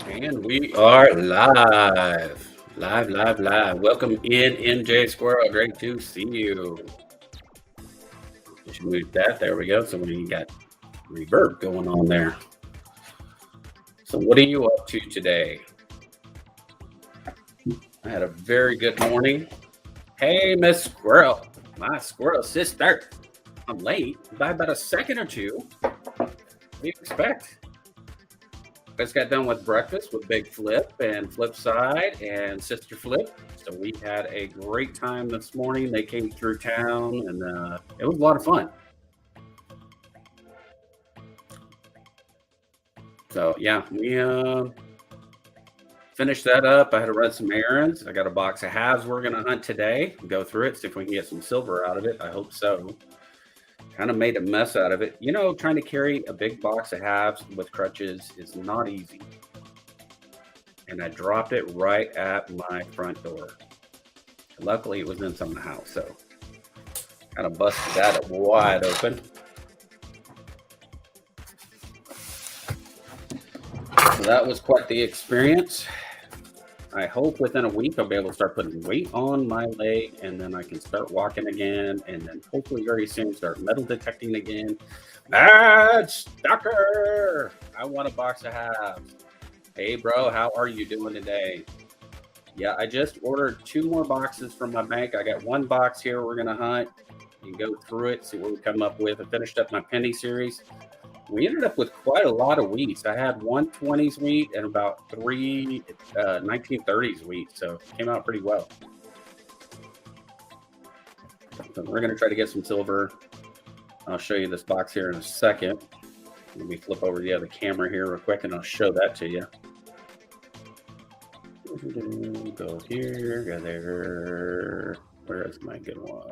And we are live. Live. Welcome in, MJ Squirrel. Great to see you. Just move that. There we go. So we got reverb going on there. So what are you up to today? I had a very good morning. Hey, Miss Squirrel. My squirrel sister. I'm late by about a second or two. What do you expect? Just got done with breakfast with Big Flip and Flipside and Sister Flip. So we had a great time this morning. They came through town and it was a lot of fun. So yeah, we finished that up. I had to run some errands. I got a box of halves we're gonna hunt today. Go through it, see if we can get some silver out of it. I hope so. Kind of made a mess out of it. You know, trying to carry a big box of halves with crutches is not easy. And I dropped it right at my front door. Luckily, it was inside the house, so kind of busted that wide open. So that was quite the experience. I hope within a week I'll be able to start putting weight on my leg, and then I can start walking again, and then hopefully very soon start metal detecting again. Mad Stalker! I want a box of halves. Hey, bro, how are you doing today? Yeah, I just ordered 2 more boxes from my bank. I got 1 box here we're going to hunt and go through it, see what we come up with. I finished up my penny series. We ended up with quite a lot of wheats. I had 120s wheat and about 3 1930s wheat, so it came out pretty well. So we're going to try to get some silver. I'll show you this box here in a second. Let me flip over to the other camera here real quick and I'll show that to you. Go here, go there. Where is my good one?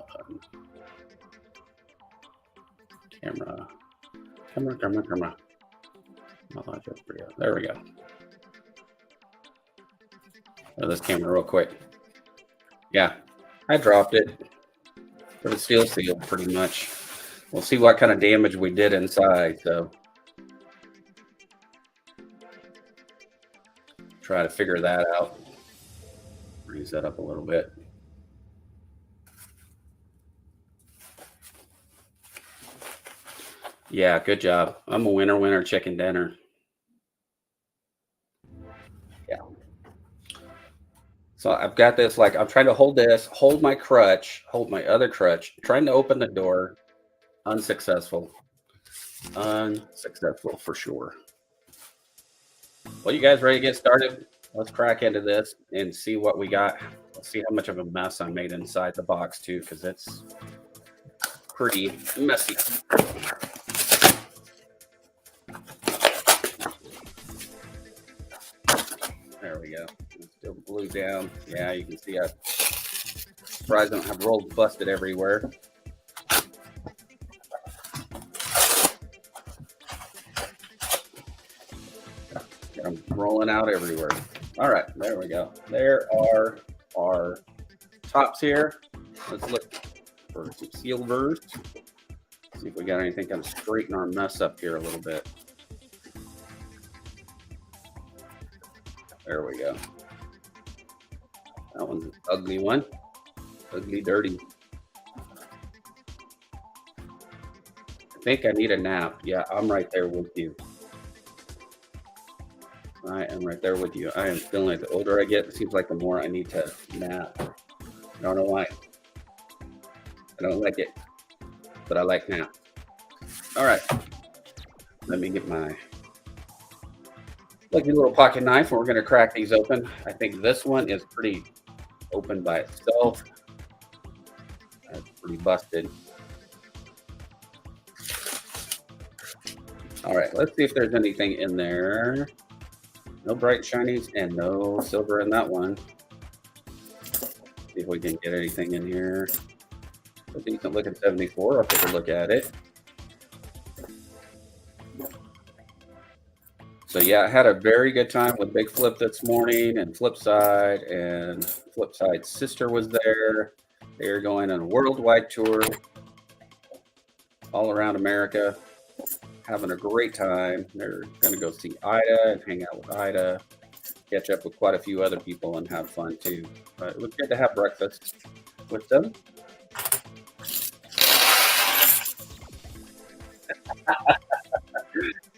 Camera. There we go. This camera real quick. Yeah, I dropped it, but it's still sealed pretty much. We'll see what kind of damage we did inside. So try to figure that out. Raise that up a little bit. Yeah, good job. I'm a winner, chicken dinner. Yeah. So I've got this, like, I'm trying to hold this, hold my crutch, hold my other crutch, trying to open the door. Unsuccessful. Unsuccessful for sure. Well, you guys ready to get started? Let's crack into this and see what we got. Let's see how much of a mess I made inside the box too, because it's pretty messy. There we go. It's still glued down. Yeah, you can see I'm surprised I don't have rolls busted everywhere. I'm rolling out everywhere. All right, there we go. There are our tops here. Let's look for some silvers. See if we got anything kind of straighten our mess up here a little bit. There we go. That one's an ugly one. Ugly, dirty. I think I need a nap. Yeah, I'm right there with you. I am right there with you. I am feeling like the older I get, it seems like the more I need to nap. I don't know why. I don't like it, but I like nap. All right. Let me get my lucky little pocket knife, and we're going to crack these open. I think this one is pretty open by itself. That's pretty busted. All right, let's see if there's anything in there. No bright shinies and no silver in that one. See if we can get anything in here. A decent looking 74. I'll take a look at it. So yeah, I had a very good time with Big Flip this morning, and Flipside, and Flipside's sister was there. They are going on a worldwide tour all around America. having a great time. They're going to go see Ida and hang out with Ida, catch up with quite a few other people and have fun too. But it was good to have breakfast with them.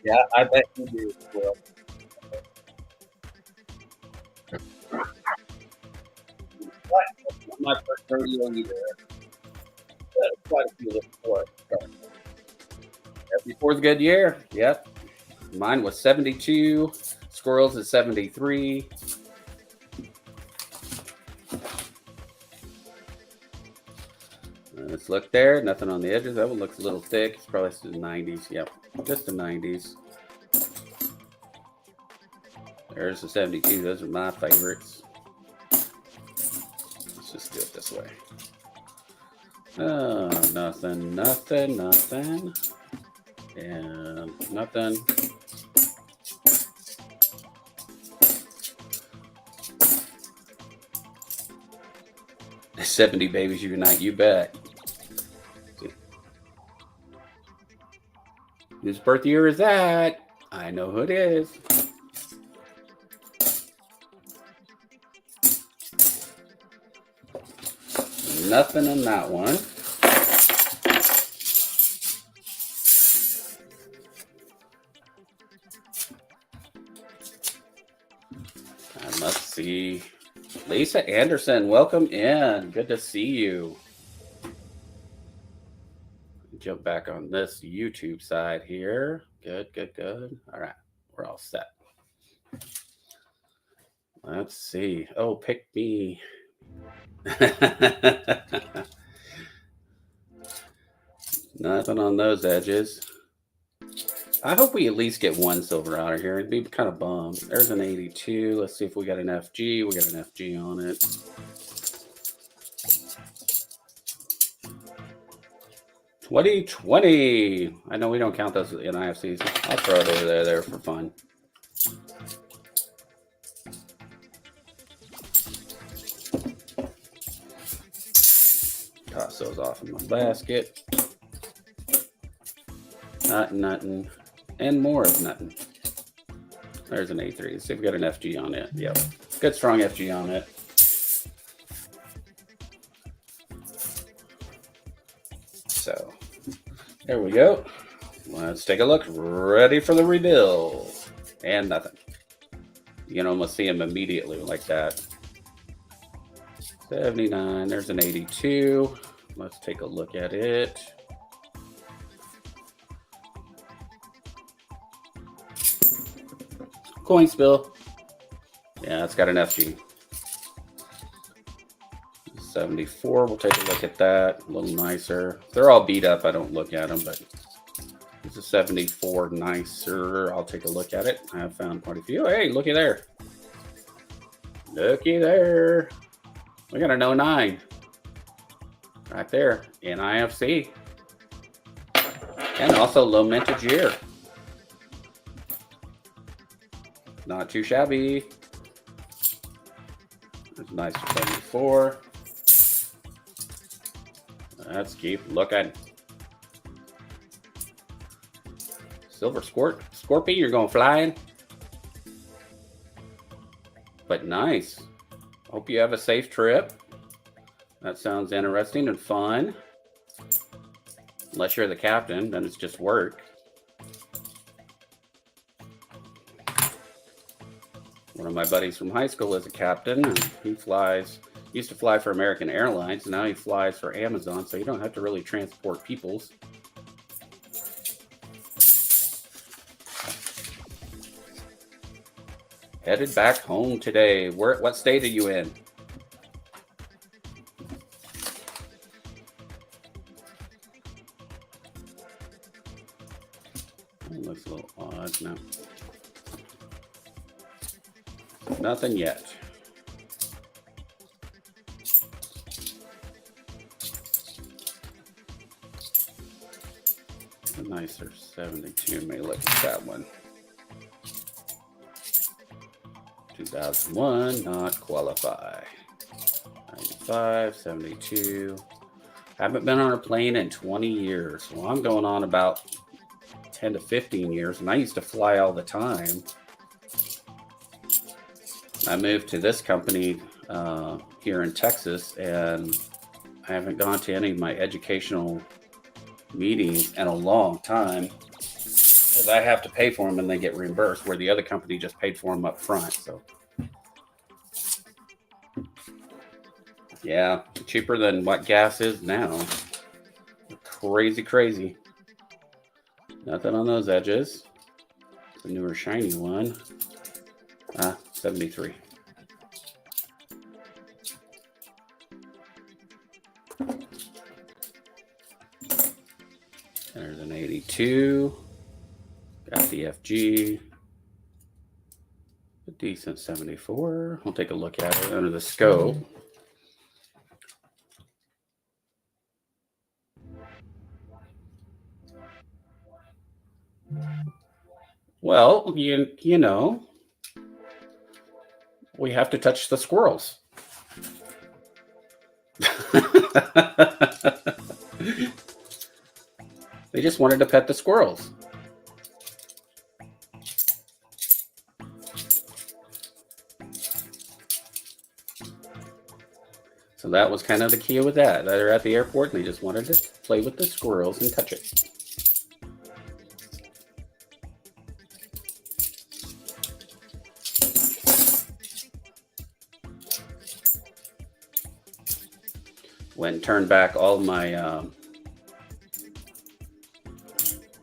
Yeah, I bet you do. Well, not my first rodeo either. Quite a few before. So, before's a good year. Yep. Mine was 72. Squirrels is 73. Let's look there. Nothing on the edges. That one looks a little thick. It's probably the 90s. Yep. Just the 90s. There's the 72. Those are my favorites. Let's just do it this way. Oh, nothing, nothing, nothing. And nothing. There's 70 babies unite, you bet. Whose birth year is that? I know who it is. Nothing on that one. And let's see. Lisa Anderson, welcome in. Good to see you. Jump back on this YouTube side here. Good, good, good. All right, we're all set. Let's see. Oh, pick me. Nothing on those edges. I hope we at least get one silver out of here. It'd be kind of bummed. There's an 82. Let's see if we got an FG. We got an FG on it. $20.20. I know we don't count those in IFCs. I'll throw it over there for fun. Toss those off in my basket. Nothing. And more of nothing. There's an A3. Let's see if we got an FG on it. Yep. Good strong FG on it. So there we go. Let's take a look. Ready for the reveal. And nothing. You can almost see him immediately like that. 79. There's an 82. Let's take a look at it. Coin spill. Yeah, it's got an FG. 74. We'll take a look at that. A little nicer. They're all beat up. I don't look at them, but it's a 74 nicer. I'll take a look at it. I have found quite a few. Hey, looky there. Looky there. We got an 09 right there in IFC. And also low mintage year. Not too shabby. There's a nice 74. Let's keep looking. Silver Scorpion, you're going flying. But nice. Hope you have a safe trip. That sounds interesting and fun. Unless you're the captain, then it's just work. One of my buddies from high school is a captain, and he used to fly for American Airlines, and now he flies for Amazon, so you don't have to really transport peoples. Headed back home today. What state are you in? That looks a little odd now. Nothing yet. A nicer 72. May look at that one. 2001, not qualify. 95, 72. Haven't been on a plane in 20 years. Well, I'm going on about 10 to 15 years, and I used to fly all the time. I moved to this company here in Texas, and I haven't gone to any of my educational meetings in a long time because I have to pay for them and they get reimbursed, where the other company just paid for them up front. So yeah, cheaper than what gas is now. Crazy, crazy. Nothing on those edges. The newer shiny one. 73. There's an 82. Got the FG. A decent 74. We'll take a look at it under the scope. Well, you know, we have to touch the squirrels. They just wanted to pet the squirrels. So that was kind of the key with that. They're at the airport and they just wanted to play with the squirrels and touch it. Went and turned back all my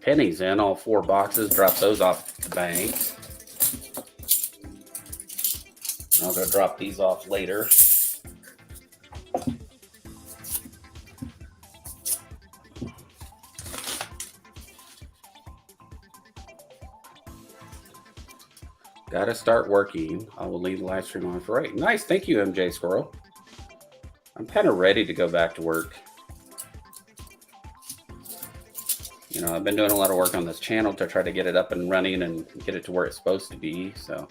pennies in, all 4 boxes, dropped those off the bank. I'll go drop these off later. Got to start working. I will leave the live stream on for right. Nice. Thank you, MJ Squirrel. I'm kind of ready to go back to work. You know, I've been doing a lot of work on this channel to try to get it up and running and get it to where it's supposed to be. So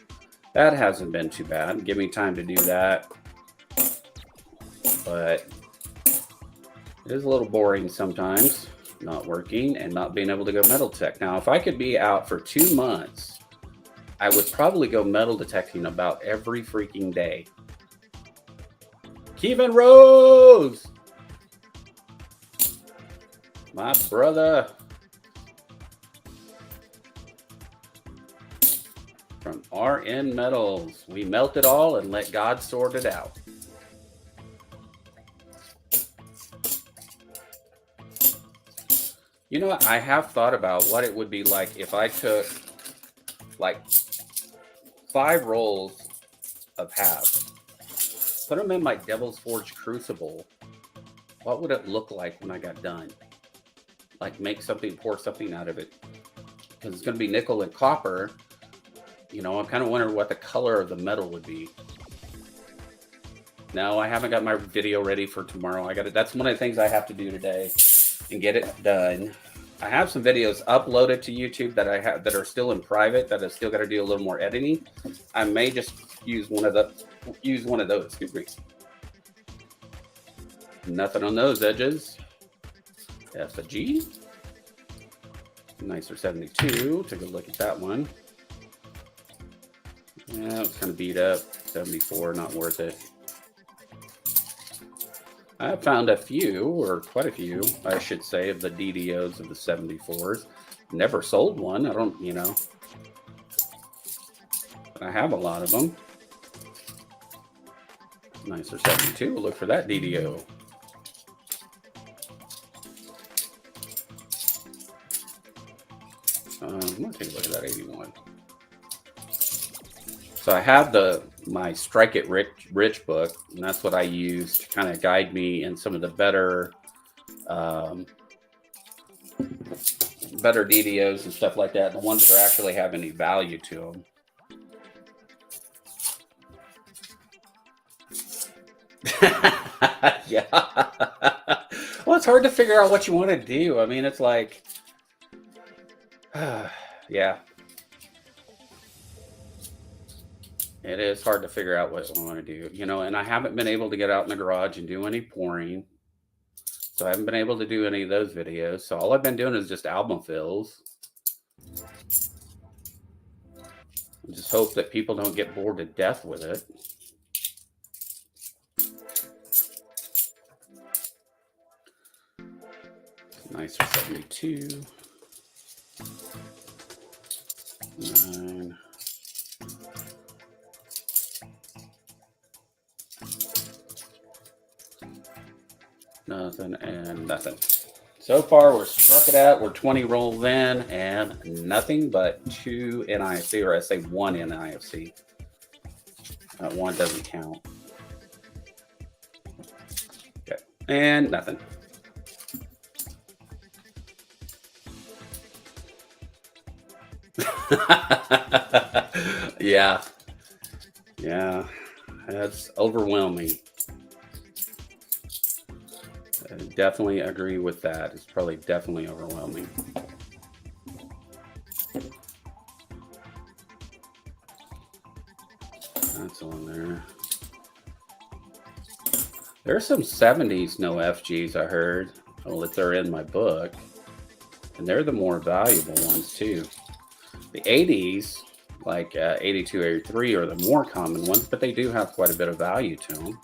that hasn't been too bad. Give me time to do that. But it is a little boring sometimes, not working and not being able to go metal tech. Now, if I could be out for 2 months, I would probably go metal detecting about every freaking day. Kevin Rose! My brother. From RN Metals. We melt it all and let God sort it out. You know what? I have thought about what it would be like if I took like 5 rolls of halves, put them in my Devil's Forge Crucible. What would it look like when I got done? Like make something, pour something out of it. Because it's going to be nickel and copper. You know, I'm kind of wondering what the color of the metal would be. No, I haven't got my video ready for tomorrow. I got it. That's one of the things I have to do today and get it done. I have some videos uploaded to YouTube that I have that are still in private that I still got to do a little more editing. I may just use one of those. Excuse me. Nothing on those edges. That's a G. Nicer 72. Take a look at that one. Yeah, it's kind of beat up. 74, not worth it. I found a few, or quite a few, I should say, of the DDOs of the 74s. Never sold one. I don't, you know. But I have a lot of them. Nicer 72. We'll look for that DDO. I'm going to take a look at that 81. So I have my Strike It Rich book, and that's what I use to kind of guide me in some of the better DDOs and stuff like that, the ones that actually have any value to them. Yeah. Well, it's hard to figure out what you want to do. I mean, it's like, yeah. It is hard to figure out what I want to do, you know, and I haven't been able to get out in the garage and do any pouring. So I haven't been able to do any of those videos. So all I've been doing is just album fills. Just hope that people don't get bored to death with it. Nice for 72. 9. Nothing and nothing. So far, we're struck it out. We're 20 rolls in and nothing but 2 NIFC, or I say 1 NIFC. That 1 doesn't count. Okay, and nothing. Yeah. Yeah. That's overwhelming. I definitely agree with that. It's probably definitely overwhelming. That's on there. There's some 70s no FGs I heard. Well, if they're in my book. And they're the more valuable ones too. The 80s, like 82, 83 are the more common ones, but they do have quite a bit of value to them.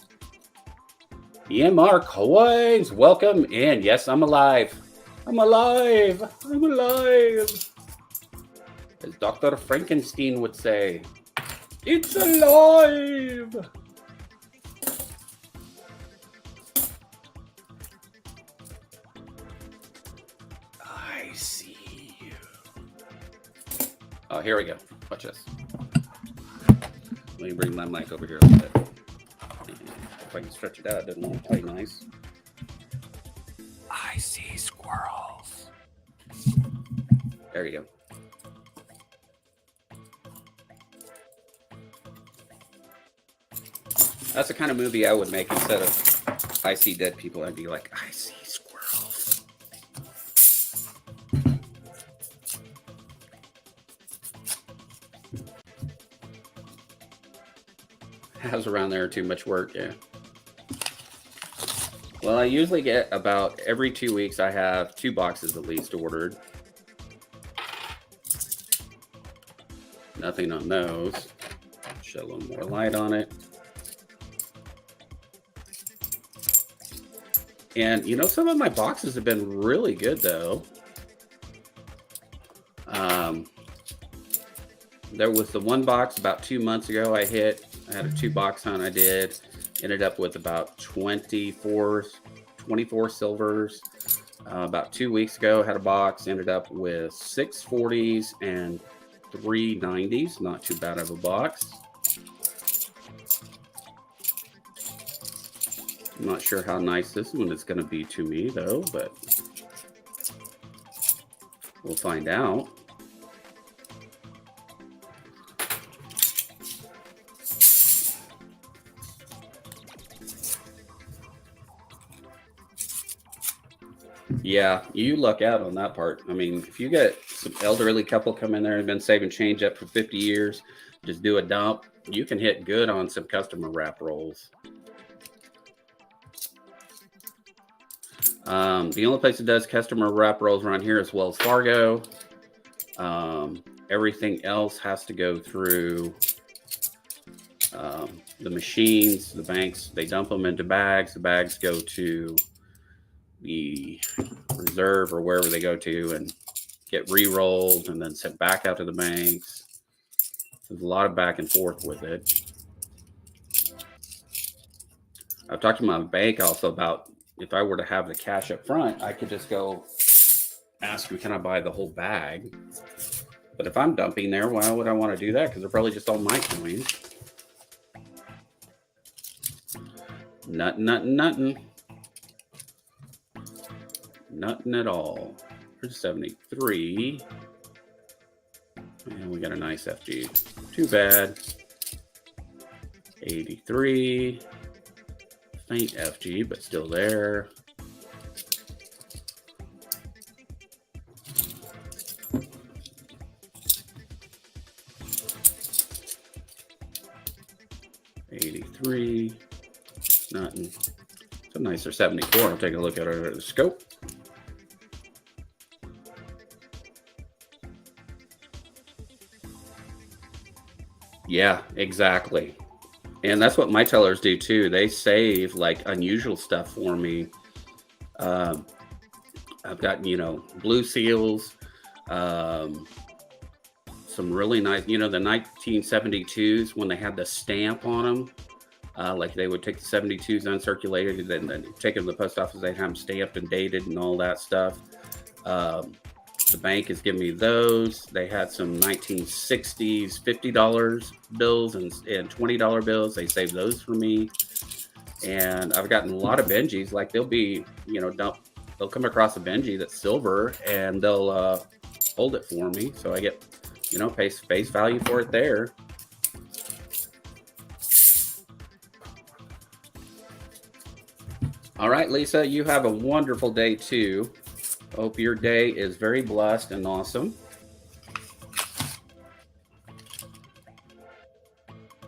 EMR coins, welcome in. Yes, I'm alive. I'm alive. I'm alive. As Dr. Frankenstein would say, it's alive. I see you. Oh, here we go. Watch this. Let me bring my mic over here a little bit. If I can stretch it out, it doesn't want to play nice. I see squirrels. There you go. That's the kind of movie I would make. Instead of I see dead people, I'd be like, I see squirrels. How's around there too much work? Yeah. Well, I usually get about every 2 weeks. I have 2 boxes at least ordered. Nothing on those. Shed a little more light on it. And you know, some of my boxes have been really good though. There was the one box about 2 months ago I had a 2-box hunt I did. Ended up with about 24 silvers. About 2 weeks ago, had a box. Ended up with 6 40s and 3 90s. Not too bad of a box. I'm not sure how nice this one is going to be to me though, but we'll find out. Yeah, you luck out on that part. I mean, if you get some elderly couple come in there and been saving change up for 50 years, just do a dump, you can hit good on some customer wrap rolls. The only place that does customer wrap rolls around here is Wells Fargo. Everything else has to go through the machines, the banks. They dump them into bags. The bags go to the reserve or wherever they go to and get re-rolled and then sent back out to the banks. There's a lot of back and forth with it. I've talked to my bank also about if I were to have the cash up front, I could just go ask them, can I buy the whole bag? But if I'm dumping there, why would I want to do that? Because they're probably just all my coins. Nothing. Nothing at all. Here's 73. And we got a nice FG. Too bad. 83. Faint FG, but still there. $83. Nothing. It's a nicer 74. I'll take a look at it at the scope. Yeah, exactly. And that's what my tellers do too. They save like unusual stuff for me. Um, I've got, blue seals, um, some really nice, the 1972s when they had the stamp on them. Like they would take the 72s uncirculated and then take them to the post office. They'd have them stamped and dated and all that stuff. Um, the bank has given me those. They had some 1960s $50 bills and $20 bills. They saved those for me. And I've gotten a lot of Benjis. Like they'll be, they'll come across a Benji that's silver and they'll hold it for me. So I get, pay face value for it there. All right, Lisa, you have a wonderful day too. Hope your day is very blessed and awesome.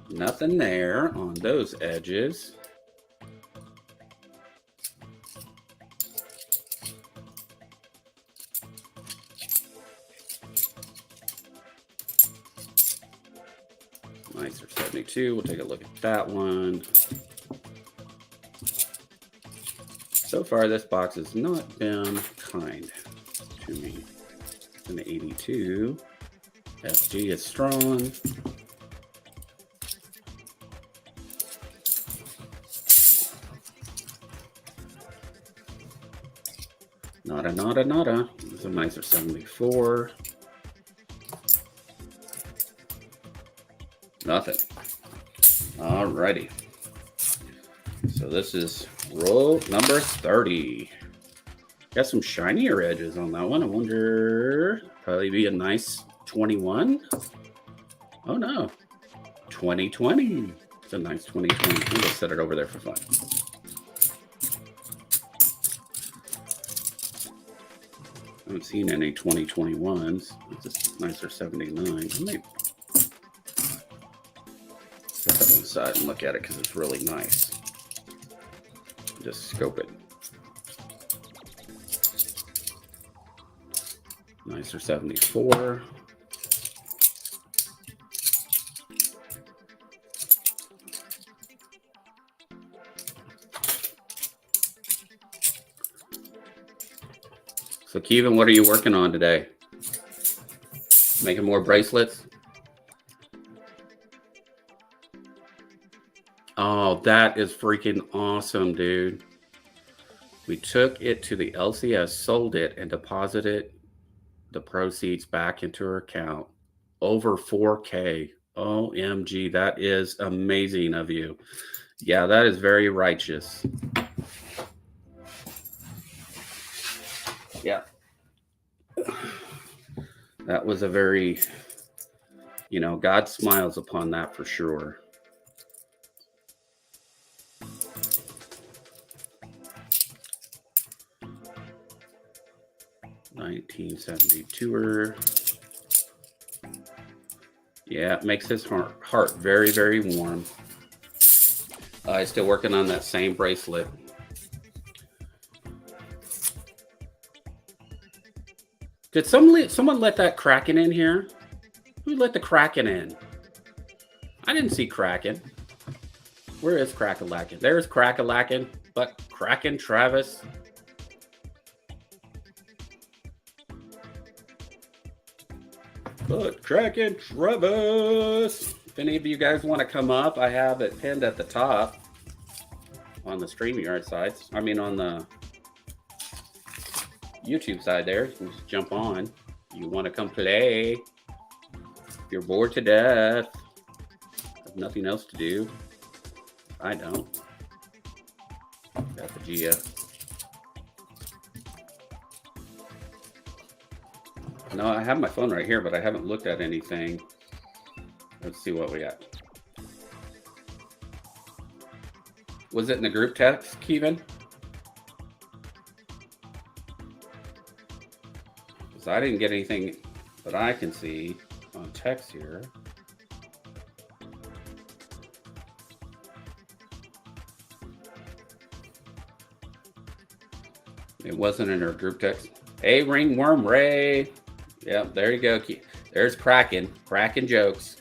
Nothing there on those edges. Nicer 72. We'll take a look at that one. So far, this box has not been kind to me. An 82. FG is strong. Nada. This is a nicer 74. Nothing. Alrighty. So this is roll number 30. Got some shinier edges on that one. I wonder, probably be a nice 21. Oh no, 2020. It's a nice 2020. I'm gonna set it over there for fun. I haven't seen any 2021s. It's a nicer 79. I might set that one aside and look at it because it's really nice. Just scope it. Nicer 74. So Kevin, what are you working on today? Making more bracelets? Oh, that is freaking awesome, dude. We took it to the LCS, sold it, and deposited the proceeds back into her account. Over 4K. OMG, that is amazing of you. Yeah, that is very righteous. Yeah. That was a very, God smiles upon that for sure. $1972. Yeah, it makes his heart very, very warm. I'm still working on that same bracelet. Did someone let that Kraken in here? Who let the Kraken in? I didn't see Kraken. Where is Kraken-Lacken? There's Kraken-Lacken, but Kraken Travis. But Kraken Travis. If any of you guys want to come up, I have it pinned at the top on the StreamYard sides. I mean, on the YouTube side there. You can just jump on. You want to come play. If you're bored to death, have nothing else to do. I don't. Got the Gia. No, I have my phone right here, but I haven't looked at anything. Let's see what we got. Was it in the group text, Kevin? Because I didn't get anything that I can see on text here. It wasn't in our group text. Hey, Ringworm Ray. Yep, there you go. There's Kraken jokes.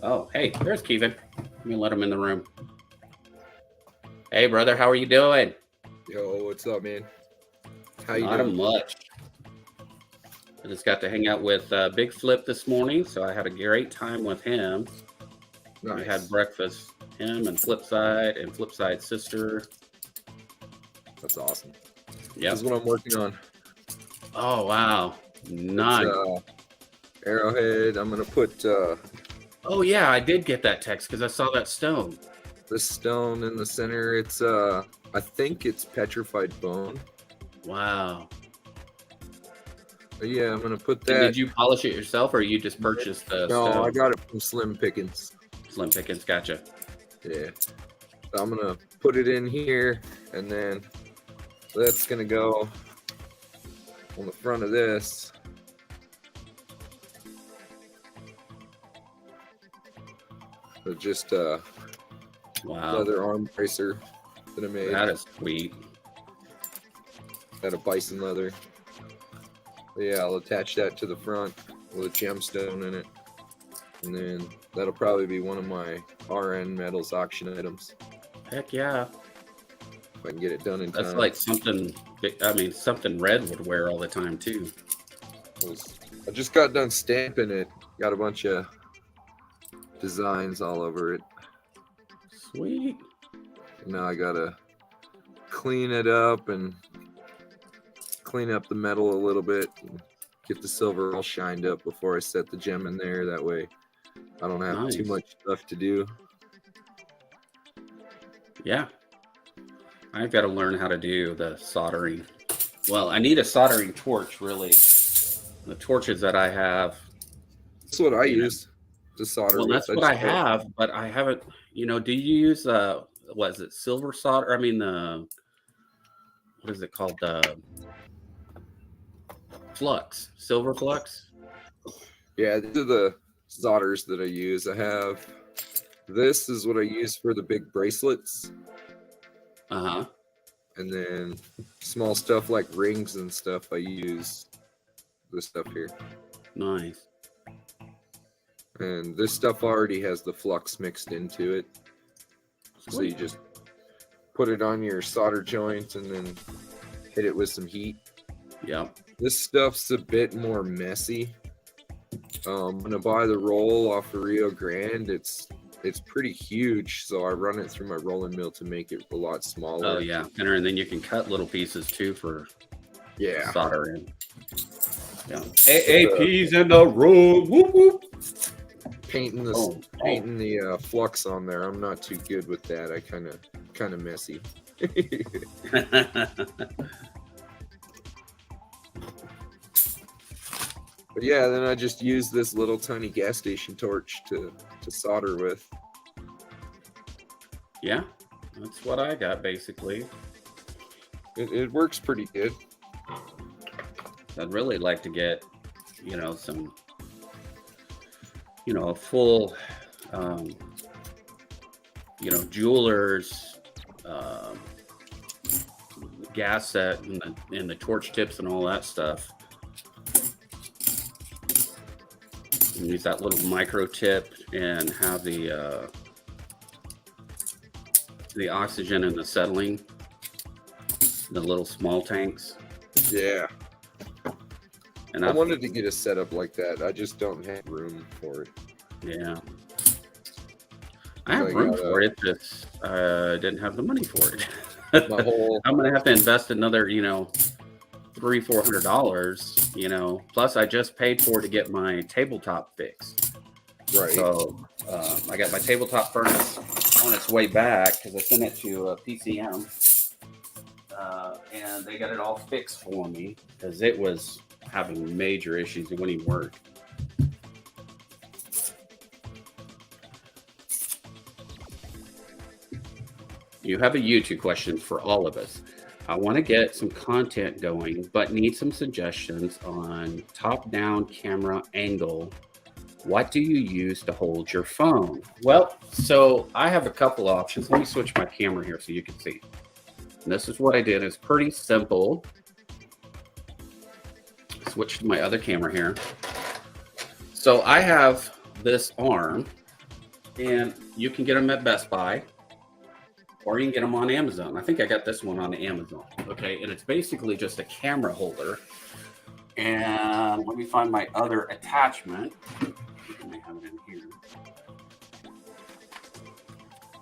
Oh, hey, there's Kevin. Let me let him in the room. Hey, brother, how are you doing? Yo, what's up, man? How you Not doing? much. I just got to hang out with Big Flip this morning, so I had a great time with him. We had Nice. breakfast, him and Flipside's sister. That's awesome. This Yep. is what I'm working on. Oh, wow. It's Nice. arrowhead. I'm gonna put Oh, yeah, I did get that text because I saw that stone. this stone in the center. It's I think it's petrified bone. Wow. But yeah, I'm gonna put And that. did you polish it yourself, or you just purchased the No, I stone? got it from Slim Pickens. Slim Pickens, gotcha. Yeah. So I'm gonna put it in here, and then that's gonna go on the front of this. So just Wow. leather arm bracer that I made That is sweet. out of bison leather. But yeah, I'll attach that to the front with a gemstone in it, and then that'll probably be one of my RN Metals auction items Heck yeah. if I can get it done in That's time. like something, something Red would wear all the time, too. I just got done stamping it. Got a bunch of designs all over it. Sweet. Now I gotta clean it up and clean up the metal a little bit, and get the silver all shined up before I set the gem in there. That way I don't have too Nice. much stuff to do. Yeah. I've got to learn how to do the soldering. Well, I need a soldering torch, really. The torches that I have. That's what I You know, use to solder well, with. that's what I have, but I haven't, do you use, what is it, silver solder? I mean, what is it called? The flux, silver flux? Yeah, these are the solders that I use. I have this is what I use for the big bracelets, Uh-huh. and then small stuff like rings and stuff. I use this stuff here, Nice. and this stuff already has the flux mixed into it. So you Sweet. just put it on your solder joint and then hit it with some heat. Yep. This stuff's a bit more messy. I'm gonna buy the roll off of Rio Grande. It's pretty huge, so I run it through my rolling mill to make it a lot smaller. Oh, yeah. And then you can cut little pieces, too, for Yeah. soldering. Yeah. AAP's in the room. Whoop, whoop. Painting the flux on there, I'm not too good with that. I kind of messy. But yeah, then I just use this little tiny gas station torch to solder with. Yeah, that's what I got, basically. It works pretty good. I'd really like to get, some, a full, jeweler's gas set and the torch tips and all that stuff. And use that little micro tip and have the oxygen and the settling, the little small tanks. Yeah. And I wanted to get a setup like that. I just don't have room for it. Yeah. I have room for it, just didn't have the money for it. I'm gonna have to invest another, $300-400, plus I just paid for to get my tabletop fixed. Right. So I got my tabletop furnace on its way back because I sent it to PCM, and they got it all fixed for me because it was having major issues. It wouldn't even work. You have a YouTube question for all of us. I want to get some content going, but need some suggestions on top-down camera angle. What do you use to hold your phone? Well, so I have a couple options. Let me switch my camera here so you can see. And this is what I did. It's pretty simple. Switch to my other camera here. So I have this arm, and you can get them at Best Buy, or you can get them on Amazon. I think I got this one on Amazon. Okay, and it's basically just a camera holder. And let me find my other attachment. I may have it in here.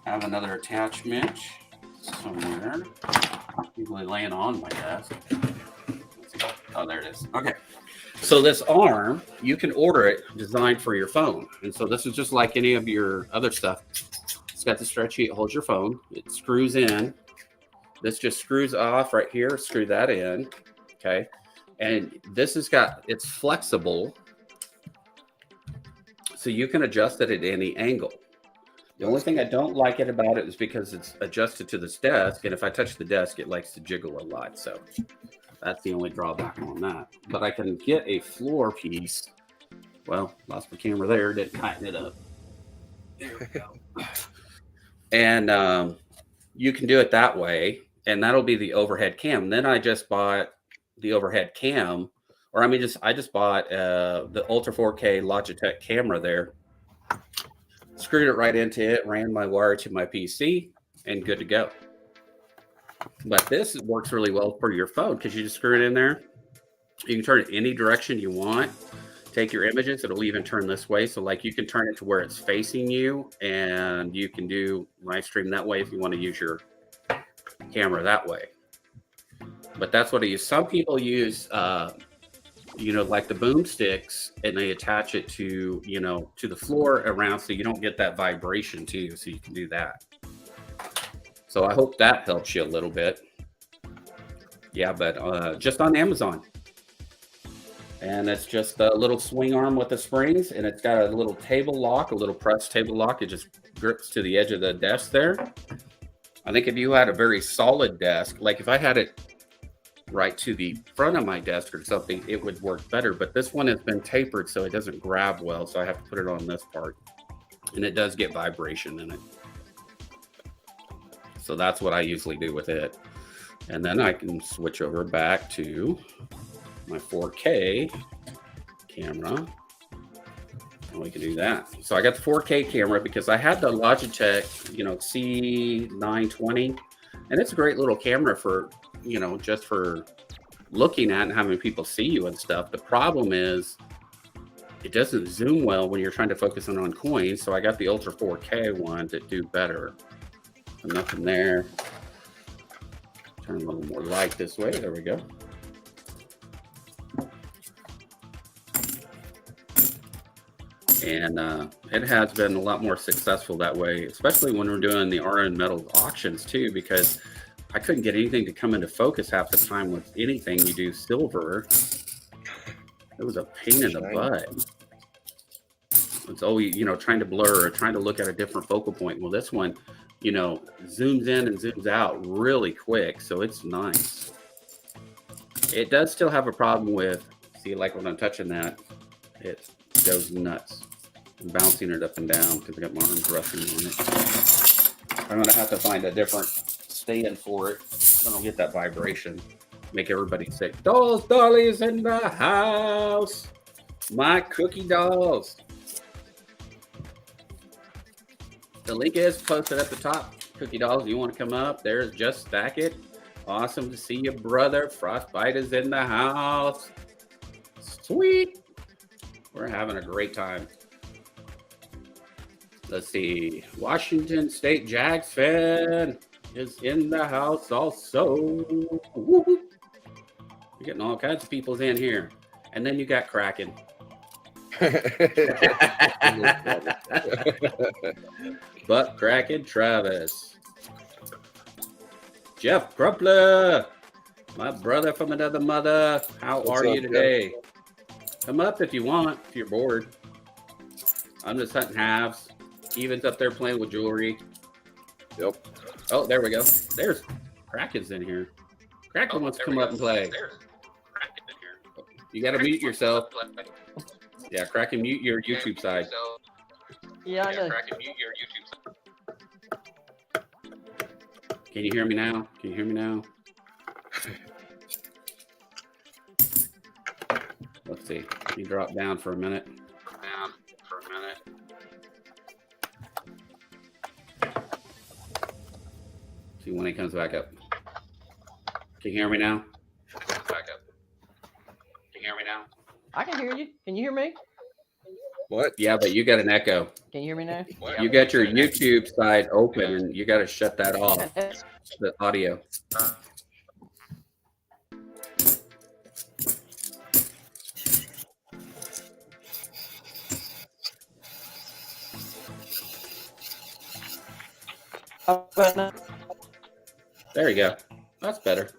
I have another attachment somewhere. Usually laying on my desk. Oh, there it is. Okay. So this arm, you can order it designed for your phone. And so this is just like any of your other stuff. It's got the stretchy, it holds your phone. It screws in. This just screws off right here. Screw that in. Okay. And this has got, it's flexible. So you can adjust it at any angle. The only thing I don't like it about it is because it's adjusted to this desk. And if I touch the desk, it likes to jiggle a lot. So that's the only drawback on that. But I can get a floor piece. Well, lost my camera there. Didn't tighten it up. There we go. And you can do it that way. And that'll be the overhead cam. Then I just bought the overhead cam. Or I just bought the Ultra 4K Logitech camera there. Screwed it right into it. Ran my wire to my PC. And good to go. But this works really well for your phone because you just screw it in there. You can turn it any direction you want. Take your images. It'll even turn this way. So like you can turn it to where it's facing you, and you can do live stream that way if you want to use your camera that way. But that's what I use. Some people use, like the boomsticks, and they attach it to, to the floor around so you don't get that vibration too. So you can do that. So I hope that helps you a little bit. Yeah, but just on Amazon. And it's just a little swing arm with the springs, and it's got a little table lock, a little press table lock. It just grips to the edge of the desk there. I think if you had a very solid desk, like if I had it right to the front of my desk or something, it would work better. But this one has been tapered, so it doesn't grab well. So I have to put it on this part. And it does get vibration in it. So that's what I usually do with it. And then I can switch over back to my 4K camera. And we can do that. So I got the 4K camera because I had the Logitech, C920. And it's a great little camera for, just for looking at and having people see you and stuff. The problem is it doesn't zoom well when you're trying to focus on coins. So I got the Ultra 4K one that do better. Nothing there. Turn a little more light this way. There we go. And it has been a lot more successful that way, especially when we're doing the RN Metals auctions too, because I couldn't get anything to come into focus half the time with anything you do silver. It was a pain in the butt. It's always, trying to blur or trying to look at a different focal point. Well, this one, zooms in and zooms out really quick. So it's nice. It does still have a problem with, see, like when I'm touching that, it goes nuts. I'm bouncing it up and down because I got my arms resting on it. I'm going to have to find a different stand for it so I don't get that vibration. Make everybody sick. Dolls, dollies in the house. My cookie dolls. The link is posted at the top. Cookie dolls, you want to come up? There's Just Stack It. Awesome to see you, brother. Frostbite is in the house. Sweet. We're having a great time. Let's see. Washington State Jags fan is in the house also. Woo-hoo. You're getting all kinds of people's in here. And then you got Kraken. Buck Kraken Travis. Jeff Crumpler. My brother from another mother. How are you today? Come up if you want, if you're bored. I'm just hunting halves. Evan's up there playing with jewelry. Yep. Oh, there we go. There's Kraken's in here. Kraken wants to come up and play. You got to mute yourself. Yeah, Kraken, mute your YouTube side. Yeah, I know. Kraken, mute your YouTube side. Can you hear me now? Can you hear me now? Let's see. You drop down for a minute. See when he comes back up. Can you hear me now? Back up. Can you hear me now? I can hear you. Can you hear me? What? Yeah, but you got an echo. Can you hear me now? You got your YouTube side open, and you got to shut that off. The audio. There you go. That's better.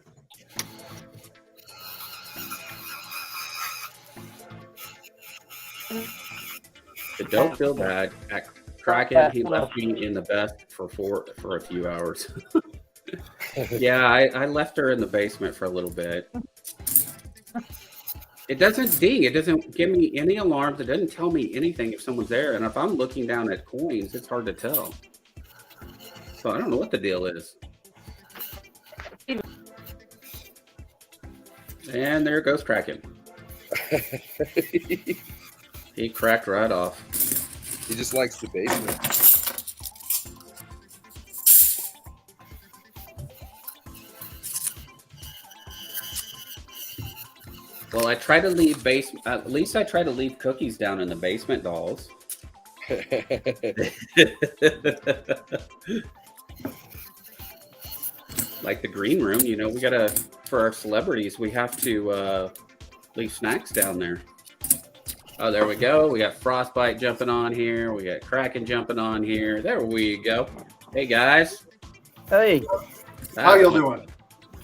But don't feel bad. At Kraken, he left me in the best for a few hours. Yeah, I left her in the basement for a little bit. It doesn't ding. It doesn't give me any alarms. It doesn't tell me anything if someone's there. And if I'm looking down at coins, it's hard to tell. So I don't know what the deal is. And there goes Kraken. He cracked right off. He just likes the basement. Well, I try to leave at least I try to leave cookies down in the basement, dolls. Like the green room, you know, we gotta, for our celebrities, we have to leave snacks down there. Oh, there we go. We got Frostbite jumping on here. We got Kraken jumping on here. There we go. Hey, guys. Hey. How y'all doing?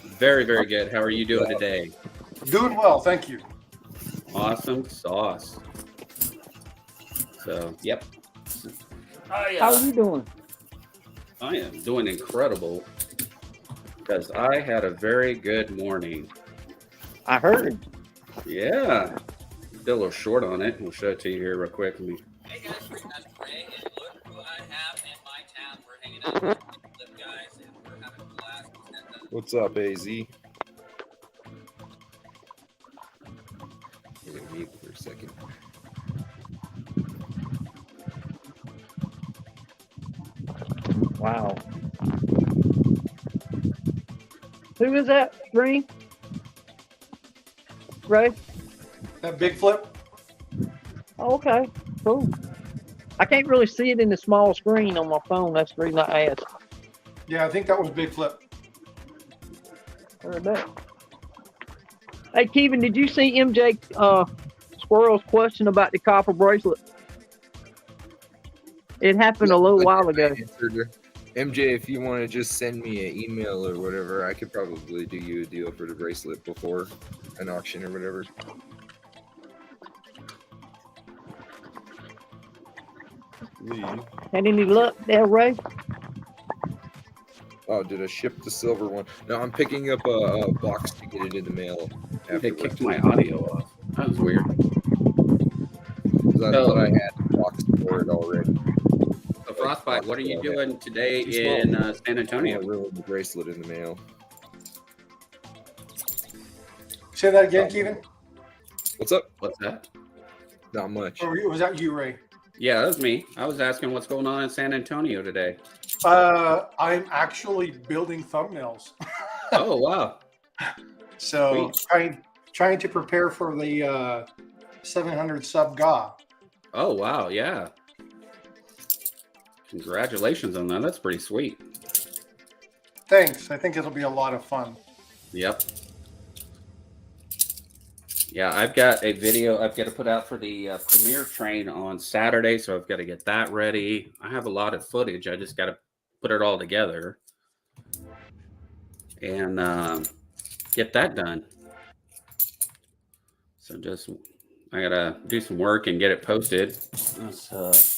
Very, very good. How are you doing today? Doing well, thank you. Awesome sauce. So, yep. How are you doing? I am doing incredible because I had a very good morning. I heard. Yeah. Still a little short on it. We'll show it to you here real quick. Hey guys, that's Ray, and look who I have in my town. We're hanging out with the guys, and we're having a blast. What's up, AZ? Wait for a second. Wow. Who is that, Green? Ray? That big flip? Oh, okay, cool. I can't really see it in the small screen on my phone. That's the reason I asked. Yeah, I think that was big flip. Heard that. Hey, Kevin, did you see MJ Squirrel's question about the copper bracelet? It happened a little while ago. MJ, if you want to just send me an email or whatever, I could probably do you a deal for the bracelet before an auction or whatever. Had any luck there, Ray? Oh, did I ship the silver one? No, I'm picking up a box to get it in the mail. They kicked my audio off. That was weird. I thought I had a box for it already. So Frostbite, what are you doing today in San Antonio? I ruined the bracelet in the mail. Say that again, Kevin? What's up? What's that? Not much. Or was that you, Ray? Yeah, that was me. I was asking what's going on in San Antonio today. I'm actually building thumbnails. Oh, wow. So trying to prepare for the 700 sub GA. Oh, wow. Yeah. Congratulations on that. That's pretty sweet. Thanks. I think it'll be a lot of fun. Yep. Yeah, I've got a video I've got to put out for the premiere train on Saturday, so I've got to get that ready. I have a lot of footage. I just got to put it all together and get that done. So I got to do some work and get it posted.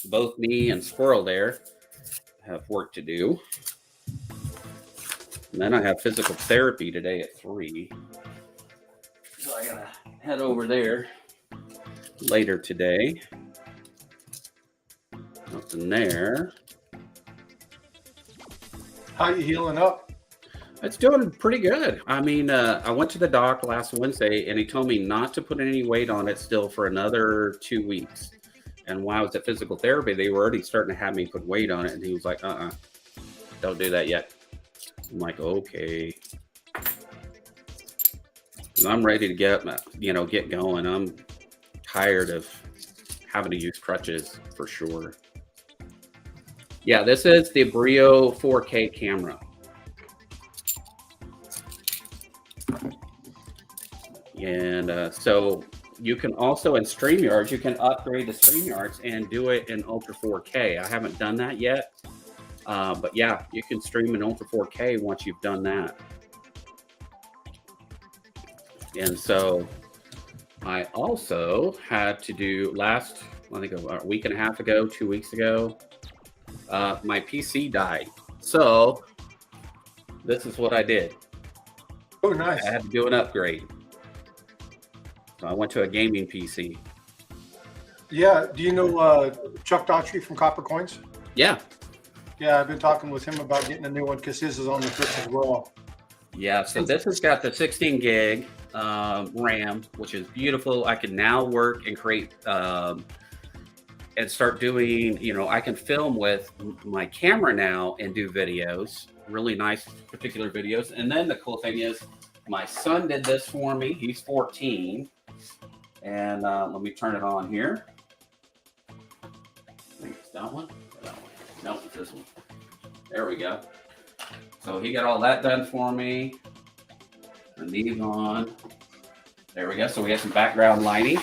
Both me and Squirrel there have work to do. And then I have physical therapy today at 3. So I gotta head over there later today. Nothing there. How you healing up? It's doing pretty good. I mean, I went to the doc last Wednesday and he told me not to put any weight on it still for another 2 weeks. And while I was at physical therapy, they were already starting to have me put weight on it. And he was like, don't do that yet. I'm like, okay. And I'm ready to get going. I'm tired of having to use crutches for sure. Yeah, this is the Brio 4K camera. And so you can also in StreamYards, you can upgrade to StreamYards and do it in Ultra 4K. I haven't done that yet. But yeah, you can stream in Ultra 4K once you've done that. And so I also had to do I think a week and a half ago, 2 weeks ago, my PC died. So this is what I did. Oh, nice. I had to do an upgrade. So I went to a gaming PC. Yeah. Do you know Chuck Daughtry from Copper Coins? Yeah. Yeah, I've been talking with him about getting a new one because his is on the fritz as well. Yeah, so this has got the 16 gig RAM, which is beautiful. I can now work and create and start doing, I can film with my camera now and do videos, really nice particular videos. And then the cool thing is my son did this for me. He's 14. And let me turn it on here. I think it's that one. No, it's this one. There we go. So he got all that done for me. And these on. There we go. So we have some background lighting.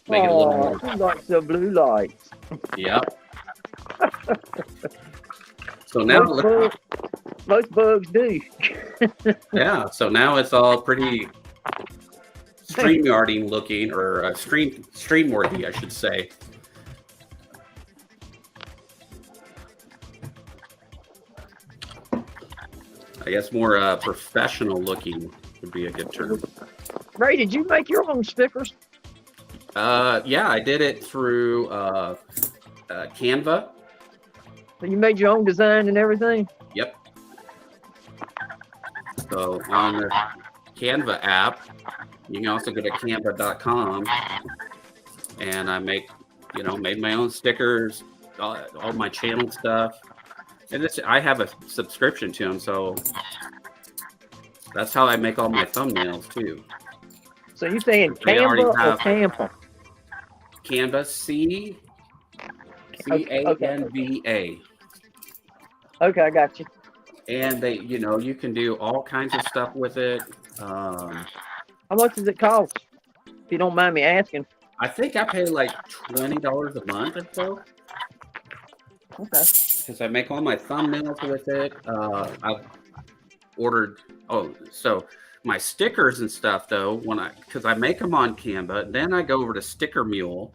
Make it a little more. He likes the blue lights. Yep. So now, Most bugs do. yeah. So now it's all pretty StreamYarding looking, or stream-worthy, I should say. I guess more professional looking would be a good term. Ray, did you make your own stickers? Yeah, I did it through Canva. So you made your own design and everything? Yep. So on the Canva app, you can also go to canva.com, and I made my own stickers, all my channel stuff. And I have a subscription to them, so that's how I make all my thumbnails too. So you saying They already Canva or have- Canva? Canva, Canva. Okay, I got you. And they, you can do all kinds of stuff with it. How much does it cost? If you don't mind me asking. I think I pay like $20 a month or so. Okay. Because I make all my thumbnails with it. I've ordered. So my stickers and stuff though, because I make them on Canva, then I go over to Sticker Mule.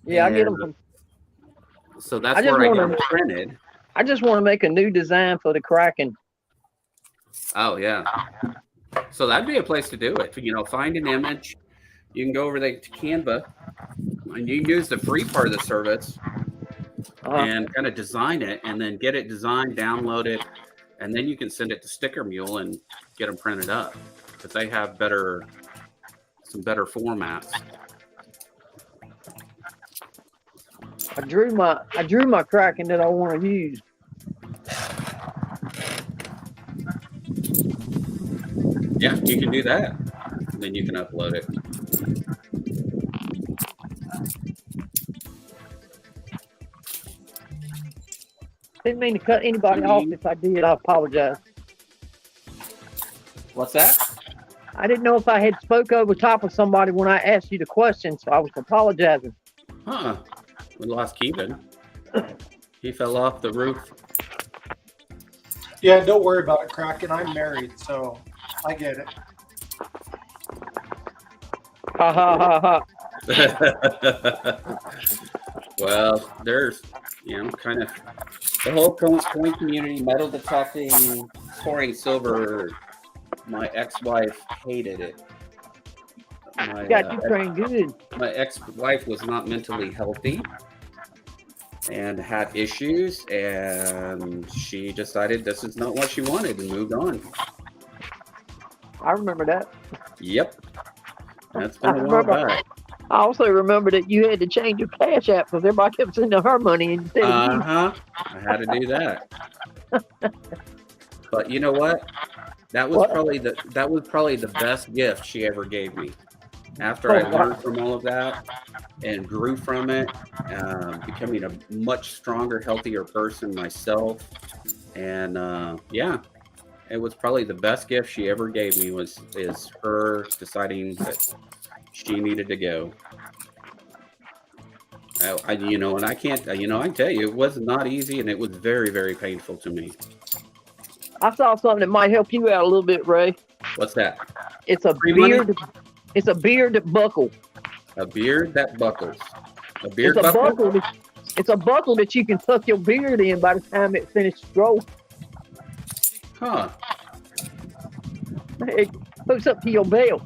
Yeah, I get them from. So that's where I get them printed. I just want to make a new design for the Kraken. Oh yeah. So that'd be a place to do it. Find an image. You can go over there to Canva, and you can use the free part of the service. And kind of design it, and then get it designed, download it, and then you can send it to Sticker Mule and get them printed up, because they have some better formats. I drew my Kraken that I want to use. Yeah, you can do that. And then you can upload it. Didn't mean to cut anybody off. If I did, I apologize. What's that? I didn't know if I had spoke over top of somebody when I asked you the question, so I was apologizing. We lost Keevan. He fell off the roof. Yeah, don't worry about it, Kraken. I'm married, so I get it. Ha ha ha ha. Well, there's, kind of the whole coin community, metal detecting, pouring silver. My ex-wife hated it. Got you trained good. My ex-wife was not mentally healthy and had issues, and she decided this is not what she wanted and moved on. I remember that. Yep. That's been a while back. I also remember that you had to change your Cash App because everybody kept sending her money instead of you. I had to do that. But you know what? That was What? probably the best gift she ever gave me. After I learned from all of that and grew from it, becoming a much stronger, healthier person myself, and yeah, it was probably the best gift she ever gave me is her deciding that she needed to go. And I can't, I can tell you, it was not easy, and it was very, very painful to me. I saw something that might help you out a little bit, Ray. What's that? It's a Free money? beard. It's a beard that buckle. A beard that buckles. A beard It's a buckle? buckle. It's a buckle that you can tuck your beard in by the time it finishes growing. Huh. It hooks up to your belt.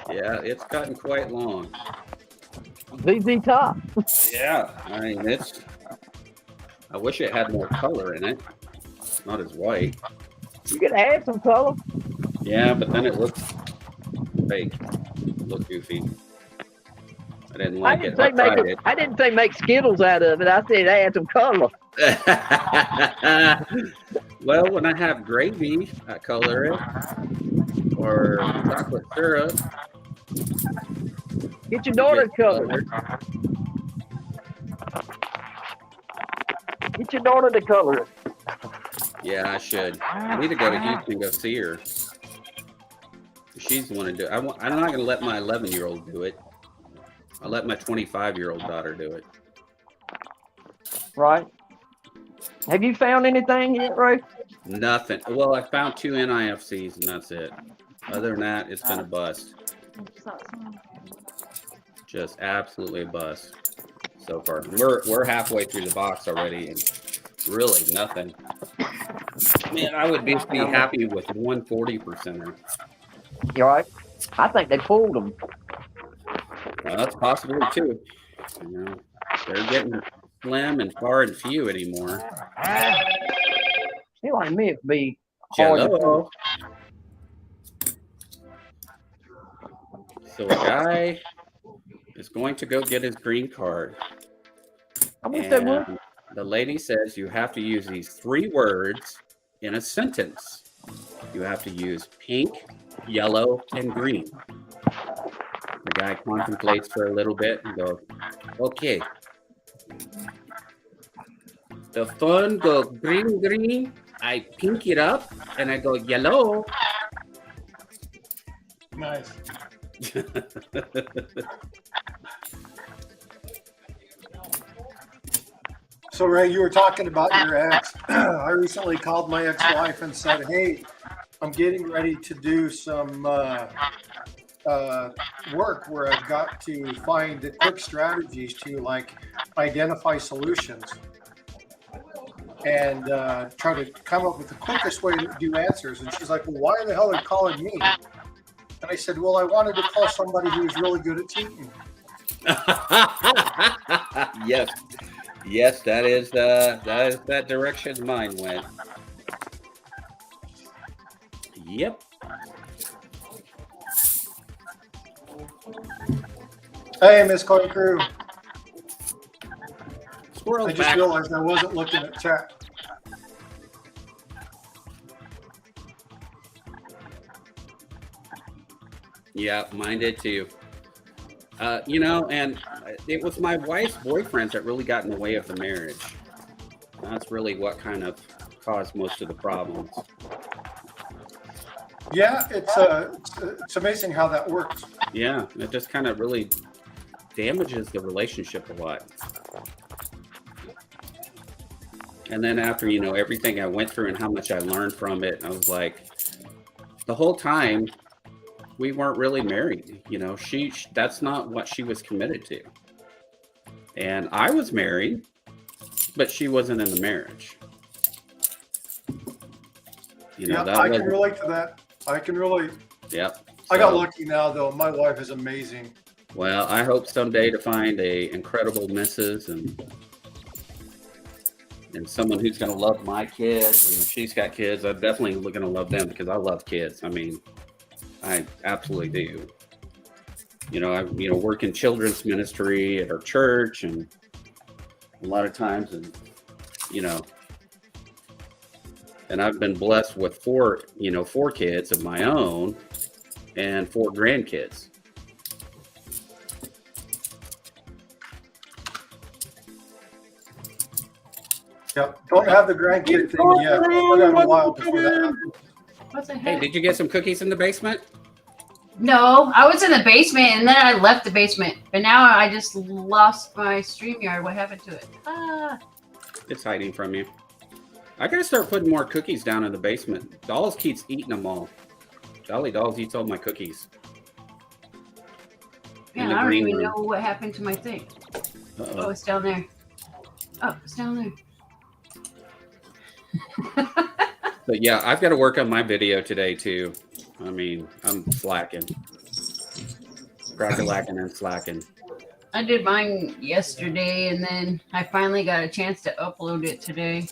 Yeah, it's gotten quite long. ZZ Top. Yeah, I mean, I wish it had more color in it. Not as white. You could add some color. Yeah, but then it looks fake. It looks goofy. I didn't like it. I tried it. I didn't say make Skittles out of it. I said add some color. Well, when I have gravy, I color it. Or chocolate syrup. Get your daughter to color it. Get your daughter to color it. Yeah, I should. I need to go to Houston and go see her. She's the one to do it. I'm not going to let my 11-year-old do it. I'll let my 25-year-old daughter do it. Right. Have you found anything yet, Ray? Nothing. Well, I found 2 NIFCs, and that's it. Other than that, it's been a bust. Just absolutely a bust so far. We're halfway through the box already, and really nothing. Man, I would be happy with 140%er. You all right? I think they pulled them. Well, that's possible too. They're getting slim and far and few anymore. Seems like me it'd be hard to Jello. pull. So a guy is going to go get his green card. I wish they would. And the lady says you have to use these 3 words in a sentence. You have to use pink, yellow, and green. The guy contemplates for a little bit and goes, okay. The phone go green, green. I pink it up and I go yellow. Nice. So, Ray, you were talking about your ex. I recently called my ex-wife and said, hey, I'm getting ready to do some work where I've got to find quick strategies to like identify solutions and try to come up with the quickest way to do answers. And she's like, well, why the hell are you calling me? And I said, well, I wanted to call somebody who was really good at cheating. Yes, that is that direction mine went. Yep. Hey, Miss Coin Crew. Squirrel I just realized I wasn't looking at chat. Yeah, mine did too. And it was my wife's boyfriends that really got in the way of the marriage. That's really what kind of caused most of the problems. Yeah, it's amazing how that works. Yeah, it just kind of really damages the relationship a lot. And then after, everything I went through and how much I learned from it, I was like, the whole time we weren't really married. That's not what she was committed to. And I was married, but she wasn't in the marriage. I can relate to that. I can relate. Yep. I got lucky now, though. My wife is amazing. Well, I hope someday to find a incredible missus and someone who's going to love my kids. And if she's got kids, I'm definitely going to love them because I love kids. I mean, I absolutely do. I work in children's ministry at our church, and a lot of times, and and I've been blessed with four kids of my own and 4 grandkids. Yeah, don't have the grandkid thing yet. Still got a while before that happens. What the Hey, heck? did you get some cookies in the basement? No, I was in the basement and then I left the basement. But now I just lost my StreamYard. What happened to it? Ah. It's hiding from you. I gotta start putting more cookies down in the basement. Dolls keeps eating them all. Jolly Dolls eats all my cookies. In Man, the I don't green even room. know what happened to my thing. Oh, Uh-oh. it's down there. Oh, it's down there. But yeah, I've got to work on my video today too. I mean, I'm slacking. Crack-a-lacking and slacking. I did mine yesterday and then I finally got a chance to upload it today.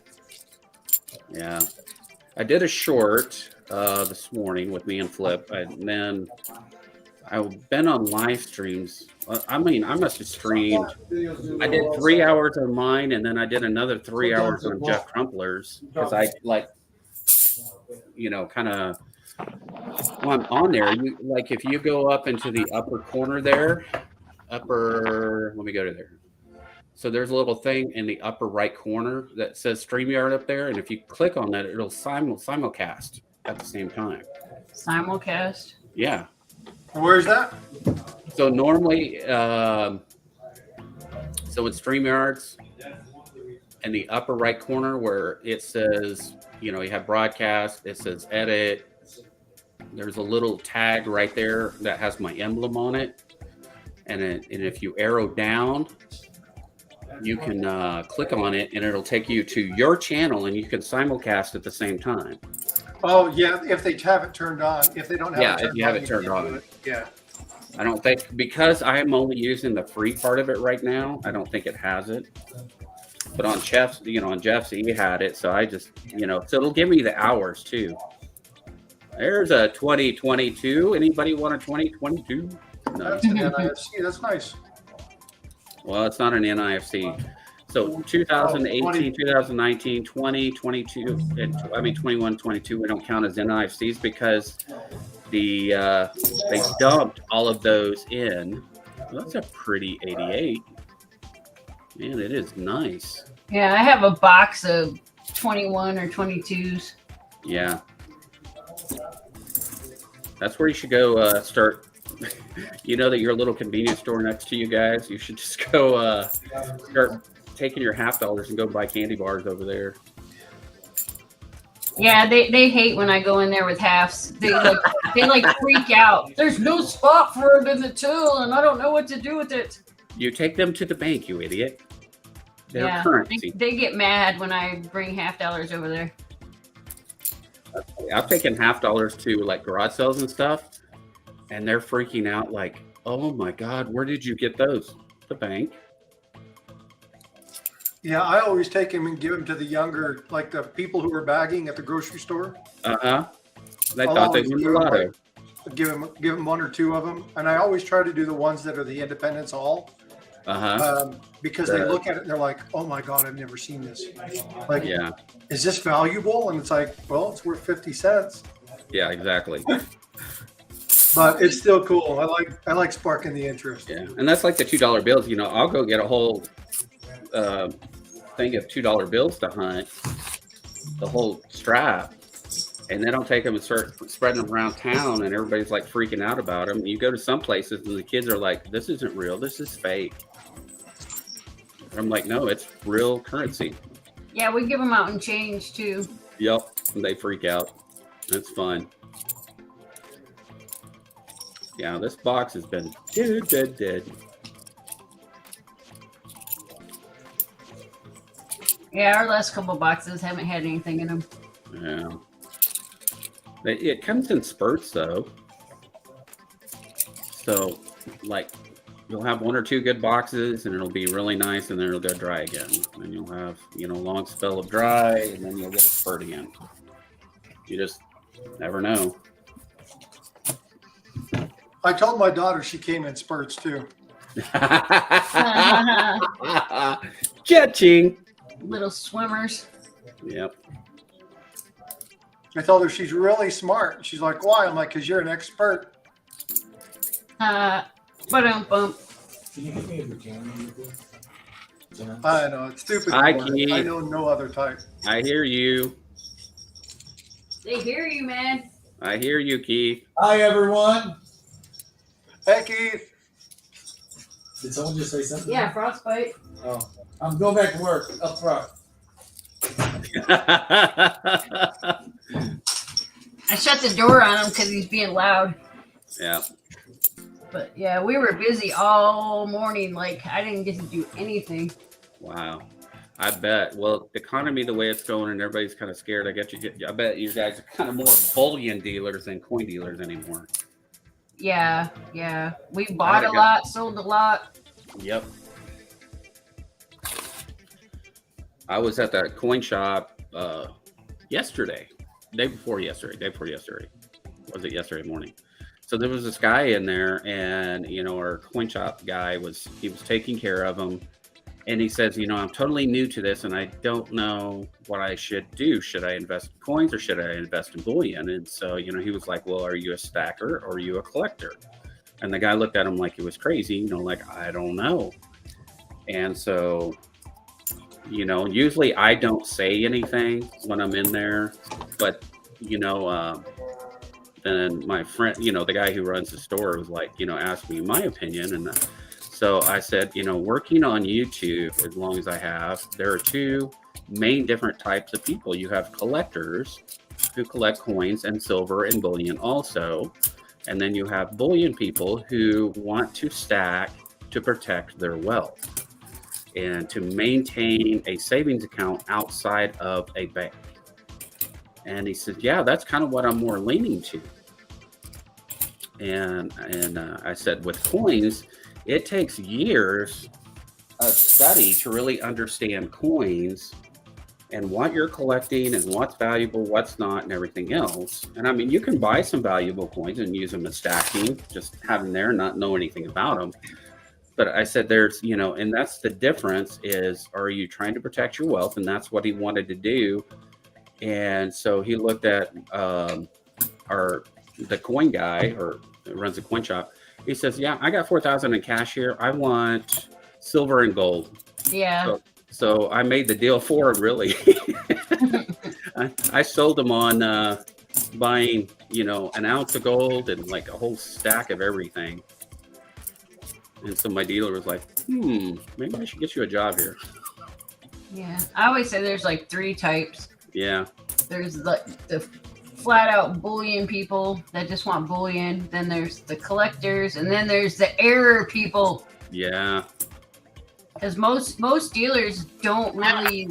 Yeah. I did a short this morning with me and Flip, and then I've been on live streams. I mean, I must have streamed. I did 3 hours on mine, and then I did another 3 hours on Jeff Crumpler's because I kind of when I'm on there. Like if you go up into the upper corner there, let me go to there. So there's a little thing in the upper right corner that says StreamYard up there, and if you click on that, it'll simulcast at the same time. Simulcast? Yeah. Where's that? So normally, so in StreamYards, in the upper right corner where it says, you have broadcast, it says edit. There's a little tag right there that has my emblem on it, and if you arrow down, you can click on it, and it'll take you to your channel, and you can simulcast at the same time. Oh yeah, if they have it turned on. If they don't have it turned on. If you have it turned can't do on. it. Yeah. I don't think, because I am only using the free part of it right now, I don't think it has it. But on Jeff's, he had it, so I just, so it'll give me the hours too. There's a 2022. Anybody want a 2022? No. That's an NIFC. That's nice. Well, it's not an NIFC. So 2018, 2019, 20, 22, and 21, 22, we don't count as NIFCs because they dumped all of those in. Well, that's a pretty 88. Man, it is nice. Yeah, I have a box of 21 or 22s. Yeah. That's where you should go start. You know that your little convenience store next to you guys, you should just go start taking your $50 and go buy candy bars over there. Yeah, they hate when I go in there with halves. They freak out. There's no spot for it in the till, and I don't know what to do with it. You take them to the bank, you idiot. They're Yeah, currency. they get mad when I bring $50 over there. I've taken $50 to like garage sales and stuff, and they're freaking out like, oh my God, where did you get those? The bank. Yeah, I always take them and give them to the younger, like the people who are bagging at the grocery store. Uh-huh. They I'll thought they always won the give 'em, lotto. Give them 1 or 2 of them, and I always try to do the ones that are the Independence All, Uh-huh. because they look at it and they're like, "Oh my God, I've never seen this. Like, Yeah. is this valuable?" And it's like, "Well, it's worth 50 cents, Yeah, exactly. but it's still cool. I like sparking the interest." Yeah. And that's like the $2 bills. I'll go get a whole thing of $2 bills to hunt, the whole strap, and then I'll take them and start spreading them around town, and everybody's like freaking out about them. You go to some places and the kids are like, "This isn't real. This is fake." I'm like, "No, it's real currency." Yeah, we give them out in change too. Yep. And they freak out. It's fun. Yeah, this box has been dead. Yeah, our last couple boxes haven't had anything in them. Yeah. It comes in spurts though. So like you'll have 1 or 2 good boxes and it'll be really nice, and then it'll go dry again. And you'll have, a long spell of dry, and then you'll get a spurt again. You just never know. I told my daughter she came in spurts too. Cha-ching. Little swimmers. Yep. I told her she's really smart. She's like, why? I'm like, because you're an expert. Bump. Can you give me a Britannia? I know, it's stupid. I word. can't. I know no other type. I hear you. They hear you, man. I hear you, Keith. Hi, everyone. Hey, Keith. Did someone just say something? Yeah, frostbite. Oh, I'm going back to work up front. I shut the door on him because he's being loud. Yeah. But yeah, we were busy all morning. Like I didn't get to do anything. Wow. I bet. Well, the economy the way it's going and everybody's kind of scared. I bet you guys are kind of more bullion dealers than coin dealers anymore. Yeah. We bought a lot, sold a lot. Yep. I was at that coin shop yesterday. Day before yesterday. Was it yesterday morning? So there was this guy in there, and our coin shop guy was taking care of him, and he says, I'm totally new to this, and I don't know what I should do. Should I invest in coins or should I invest in bullion? And so he was like, well, are you a stacker or are you a collector? And the guy looked at him like he was crazy, like, I don't know. And so usually I don't say anything when I'm in there, but then my friend, the guy who runs the store was like, asked me my opinion. And so I said, working on YouTube, as long as I have, there are two main different types of people. You have collectors who collect coins and silver and bullion also. And then you have bullion people who want to stack to protect their wealth and to maintain a savings account outside of a bank. And he said, yeah, that's kind of what I'm more leaning to. And I said, with coins, it takes years of study to really understand coins and what you're collecting and what's valuable, what's not, and everything else. And I mean, you can buy some valuable coins and use them as stacking, just have them there and not know anything about them. But I said, there's, and that's the difference is, are you trying to protect your wealth? And that's what he wanted to do. And so he looked at the coin guy or runs a coin shop. He says, yeah, I got 4,000 in cash here. I want silver and gold. Yeah. So I made the deal for him, really. I sold him on buying, an ounce of gold and like a whole stack of everything. And so my dealer was like, maybe I should get you a job here. Yeah. I always say there's like three types. Yeah. There's the flat out bullion people that just want bullion. Then there's the collectors, and then there's the error people. Yeah. Because most dealers don't really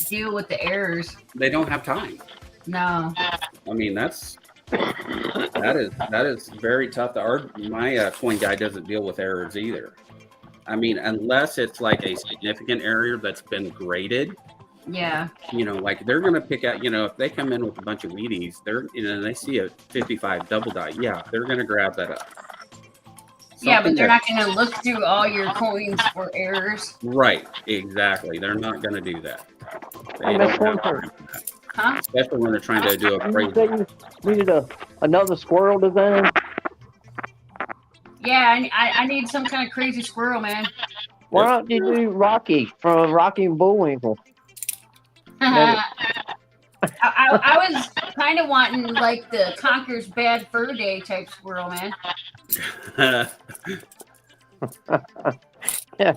deal with the errors. They don't have time. No. I mean, that is very tough. My coin guy doesn't deal with errors either. I mean, unless it's like a significant error that's been graded. Yeah. Like they're gonna pick out. If they come in with a bunch of Wheaties, and they see a 55 double die. Yeah, they're gonna grab that up. Yeah, but they're not going to look through all your coins for errors. Right, exactly. They're not going to do that. They Hey, don't Miss have time Pointer. for that. Huh? Especially when they're trying to do a You crazy. said you needed another squirrel design? Yeah, I need some kind of crazy squirrel, man. Why don't you do Rocky from Rocky and Bullwinkle? I was kind of wanting like the Conker's Bad Fur Day type squirrel, man. Yeah.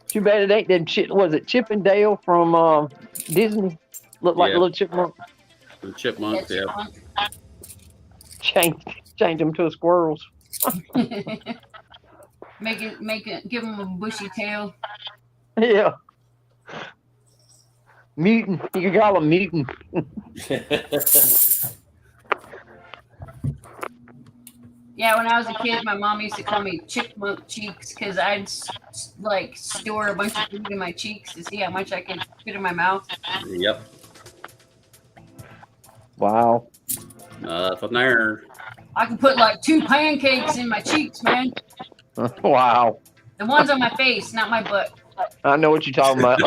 Too bad it ain't them was it Chip and Dale from Disney? Look like Yeah. a little chipmunk. The chipmunks, yeah. Change them to squirrels. Give him a bushy tail. Yeah. Mutant. You can call them mutant. Yeah, when I was a kid, my mom used to call me Chickmunk Cheeks because I'd like store a bunch of food in my cheeks to see how much I could fit in my mouth. Yep. Wow. Nothing there. I could put like 2 pancakes in my cheeks, man. Wow. The ones on my face, not my butt. I know what you're talking about.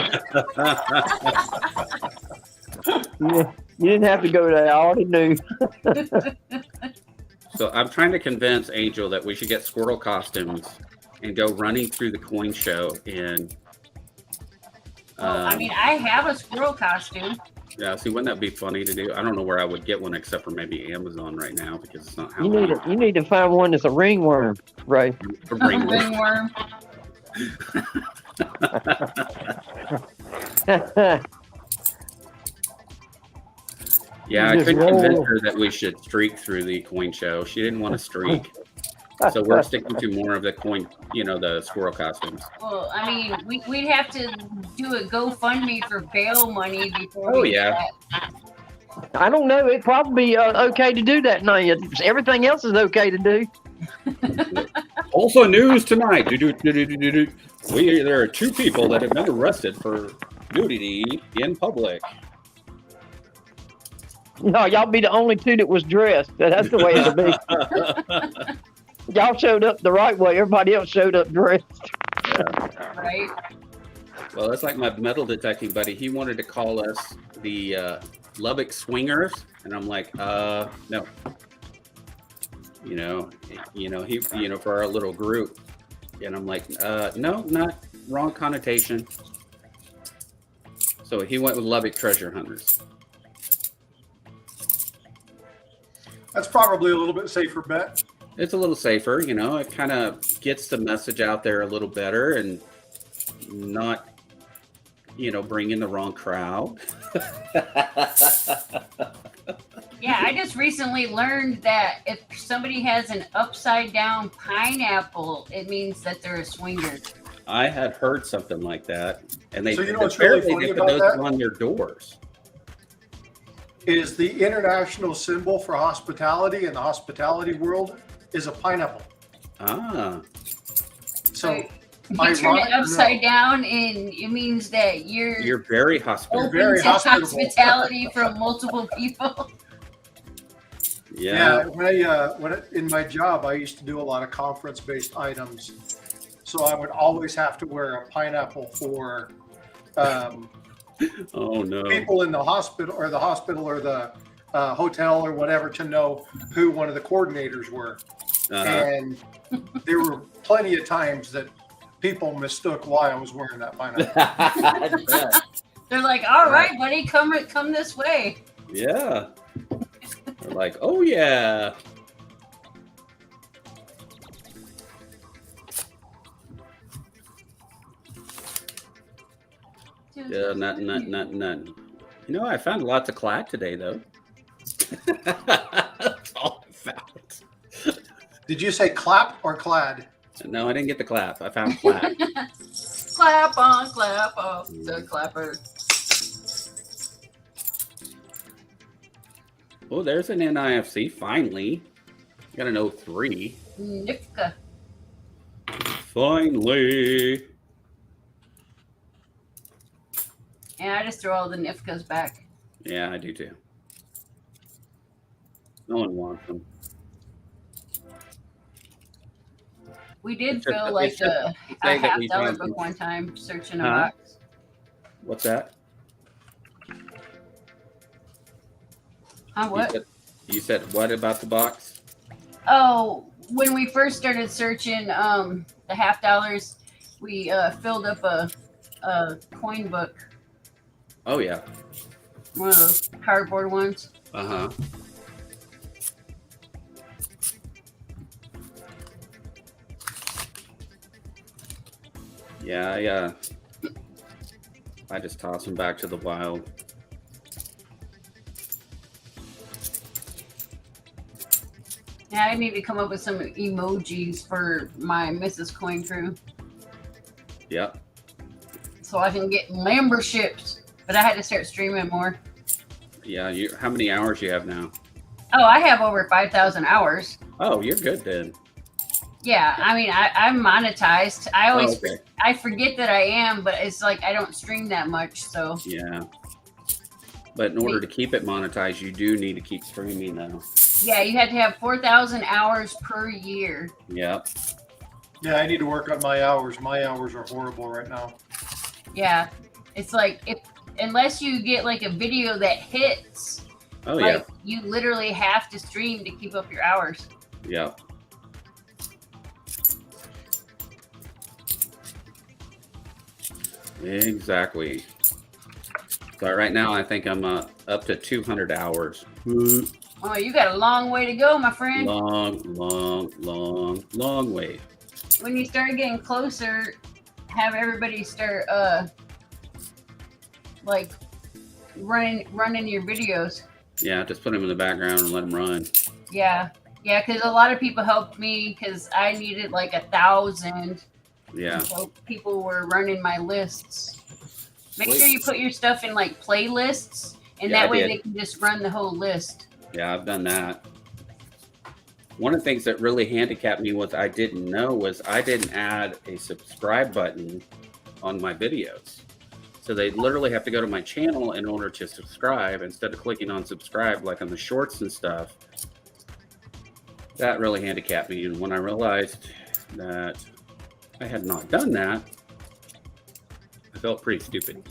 Yeah, you didn't have to go there. I already knew. So I'm trying to convince Angel that we should get squirrel costumes and go running through the coin show in. Well, I mean, I have a squirrel costume. Yeah, see, wouldn't that be funny to do? I don't know where I would get one except for maybe Amazon right now because it's not how You need to find one that's a ringworm, Ray. Ringworm. Yeah, I Just couldn't convince roll. her that we should streak through the coin show. She didn't want to streak. So we're sticking to more of the coin, the squirrel costumes. Well, I mean, we'd have to do a GoFundMe for bail money before Oh, we yeah. do that. I don't know. It'd probably be okay to do that now. Everything else is okay to do. Also, news tonight. There are 2 people that have been arrested for nudity in public. No, y'all be the only 2 that was dressed. That's the way it'll be. Y'all showed up the right way. Everybody else showed up dressed. Right? Well, that's like my metal detecting buddy. He wanted to call us the Lubbock Swingers, and I'm like, no. He, for our little group, and I'm like, no, not wrong connotation. So he went with Lubbock Treasure Hunters. That's probably a little bit safer bet. It's a little safer, it kind of gets the message out there a little better and not, bring in the wrong crowd. Yeah, I just recently learned that if somebody has an upside down pineapple, it means that they're a swinger. I had heard something like that, and they So you know what's really apparently funny they put about those on their doors. Is the international symbol for hospitality in the hospitality world is a pineapple. Ah, So You turn it ironic or no? upside down, and it means that you're very hospitable. open very to hospitable. hospitality from multiple people. Yeah. In my job, I used to do a lot of conference-based items, so I would always have to wear a pineapple for Oh no. people in the hospital or the hotel or whatever to know who one of the coordinators were. And there were plenty of times that people mistook why I was wearing that pineapple. They're like, "All right, buddy, come this way." Yeah. They're like, oh yeah. Yeah, nothing. I found lots of clad today, though. That's all I found. Did you say clap or clad? No, I didn't get the clap. I found clad. Clap on the clapper. Oh, there's an NIFC, finally. Got an 03. Nifka. Finally. Yeah, I just throw all the Nifkas back. Yeah, I do too. No one wants them. We did It's just feel that- like it's just a to say that half we dollar found book them. one time searching a Huh? box. What's that? Huh, what? You said what about the box? Oh, when we first started searching the half dollars, we filled up a coin book, Oh yeah. one of those cardboard ones. Uh-huh. Yeah, I just toss them back to the wild. Yeah, I need to come up with some emojis for my Mrs. Coin crew Yep. so I can get memberships. But I had to start streaming more. Yeah, how many hours you have now? Oh, I have over 5,000 hours. Oh, you're good then. Yeah, I mean, I'm monetized. I always okay. I forget that I am, but it's like I don't stream that much, so Yeah. But in order to keep it monetized, you do need to keep streaming though. yeah, you have to have 4,000 hours per year. Yep. Yeah, I need to work on my hours. My hours are horrible right now. Yeah, it's like if unless you get like a video that hits, Oh like you literally have to stream to keep up your hours. yeah. Exactly. So right now, I think I'm up to 200 hours. Oh, you got a long way to go, my friend. Long way. When you start getting closer, have everybody start like running your videos. Yeah, just put them in the background and let them run. Yeah, because a lot of people helped me because I needed like 1,000. Yeah. So people were running my lists. Make sure you put your stuff in like playlists, and Yeah, that I way did. they can just run the whole list. Yeah, I've done that. One of the things that really handicapped me was I didn't add a subscribe button on my videos. So they literally have to go to my channel in order to subscribe instead of clicking on subscribe like on the shorts and stuff. That really handicapped me. And when I realized that I had not done that, I felt pretty stupid.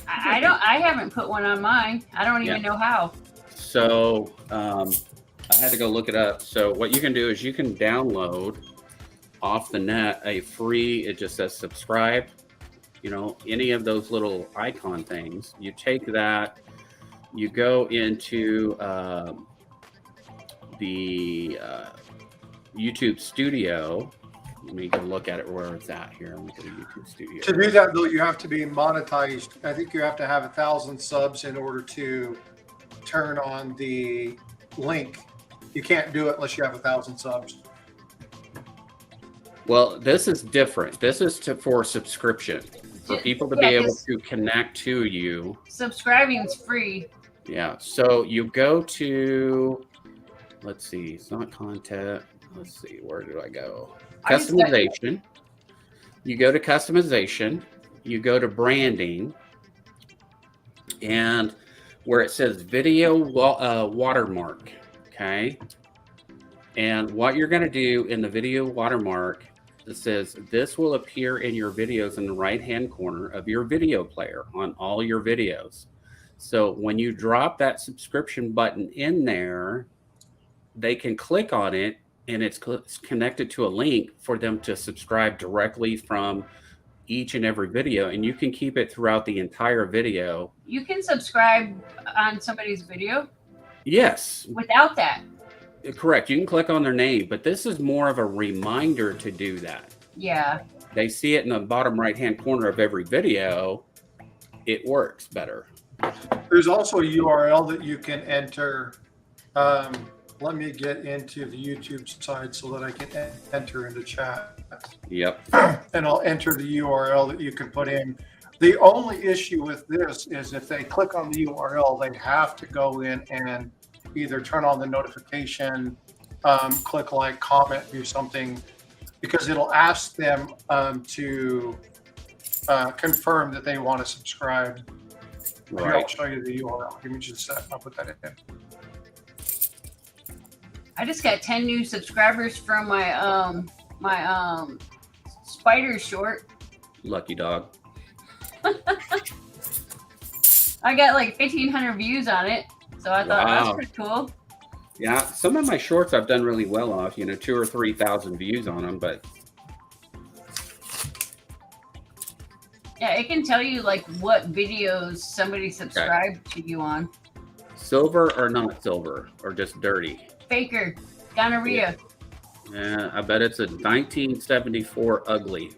I haven't put one on mine. I don't even know how. So I had to go look it up. So what you can do is you can download off the net a free, it just says subscribe, you know, any of those little icon things. You take that, you go into the YouTube Studio. Let me go look at it where it's at here. Let me go to YouTube Studio. To do that, though, you have to be monetized. I think you have to have 1,000 subs in order to turn on the link. You can't do it unless you have 1,000 subs. Well, this is different. This is for subscription, for people to be able to connect to you. Subscribing's free. Yeah. So you go to, let's see, it's not content. Let's see, where did I go? Customization. You go to customization. You go to branding. And where it says video watermark. Okay. And what you're going to do in the video watermark, it says this will appear in your videos in the right-hand corner of your video player on all your videos. So when you drop that subscription button in there, they can click on it and it's connected to a link for them to subscribe directly from each and every video. And you can keep it throughout the entire video. You can subscribe on somebody's video? Yes. Without that? Correct. You can click on their name, but this is more of a reminder to do that. Yeah. They see it in the bottom right-hand corner of every video. It works better. There's also a URL that you can enter. Let me get into the YouTube side so that I can enter into chat. Yep. And I'll enter the URL that you can put in. The only issue with this is if they click on the URL, they have to go in and either turn on the notification, click like, comment, do something, because it'll ask them to confirm that they want to subscribe. Right. I'll show you the URL. Give me just a sec. I'll put that in. I just got 10 new subscribers from my spider short. Lucky dog. I got like 1,500 views on it, so I thought that's pretty cool. Yeah, some of my shorts I've done really well off, 2,000 or 3,000 views on them, but yeah, it can tell you like what videos somebody subscribed to you on. Silver or not silver, or just dirty? Faker, gonorrhea. Yeah, I bet it's a 1974 ugly.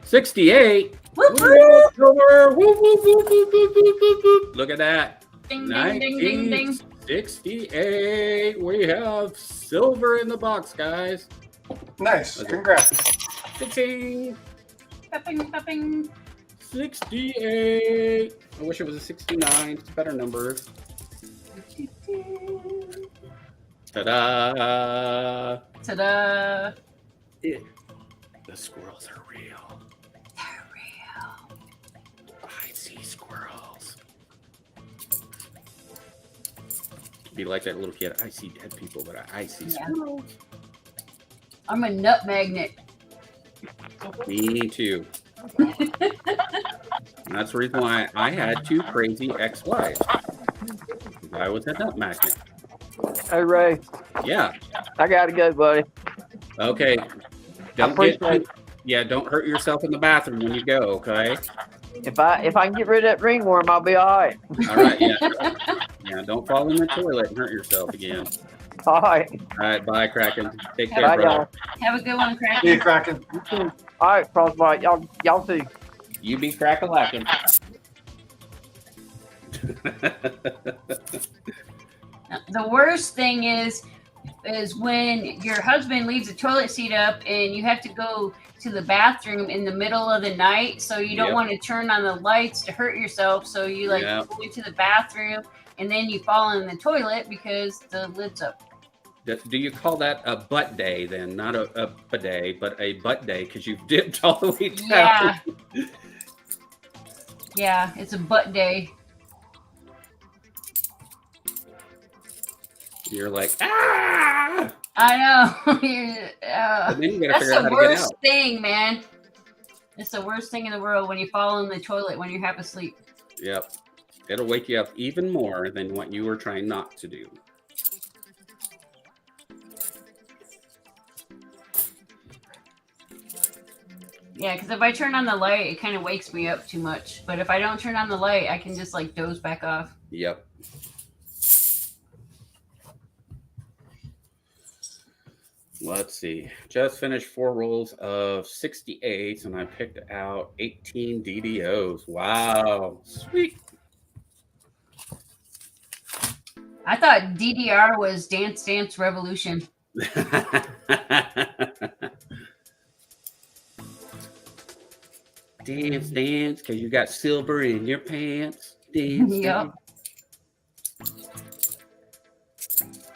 68. Whoop, whoop. Whoop, whoop, whoop, whoop. Look at that. Ding, ding, ding, ding, ding. 68. We have silver in the box, guys. Nice. Congrats. Ching. Pepping, pepping. 68. I wish it was a 69. It's better numbers. Ta-da! Ta-da! The squirrels are real. They're real. I see squirrels. Be like that little kid. I see dead people, but I see squirrels. I'm a nut magnet. Me too. That's the reason why I had 2 crazy ex-wives. I was a nut magnet. Hey Ray, Yeah. I gotta go, buddy. Okay. I Don't get appreciate too, yeah, don't hurt yourself in the bathroom when you go, okay? If I can get rid of that ringworm, I'll be all right. All right, yeah. Yeah, don't fall in the toilet and hurt yourself again. All right. All right, bye, Kraken. Take care, Bye, brother. y'all. Have a good one, See you, Kraken. Kraken. All right, Frostbite. Y'all too. You be crack-a-lackin'. The worst thing is when your husband leaves the toilet seat up and you have to go to the bathroom in the middle of the night, so you don't Yep. want to turn on the lights to hurt yourself, so you like Yep. go into the bathroom and then you fall in the toilet because the lid's up. Do you call that a butt day then? Not a bidet, but a butt day because you've dipped all the way down. Yeah. Yeah, it's a butt day. You're like, ah! I know. You're, And then you gotta that's figure out the how to get worst out. thing, man. It's the worst thing in the world when you fall in the toilet when you're half asleep. Yep. It'll wake you up even more than what you were trying not to do. Yeah, because if I turn on the light, it kind of wakes me up too much. But if I don't turn on the light, I can just like doze back off. Yep. Let's see. Just finished 4 rolls of 68, and I picked out 18 DDOs. Wow. Sweet. I thought DDR was Dance Dance Revolution. Dance, dance, because you got silver in your pants. Dance, Yep.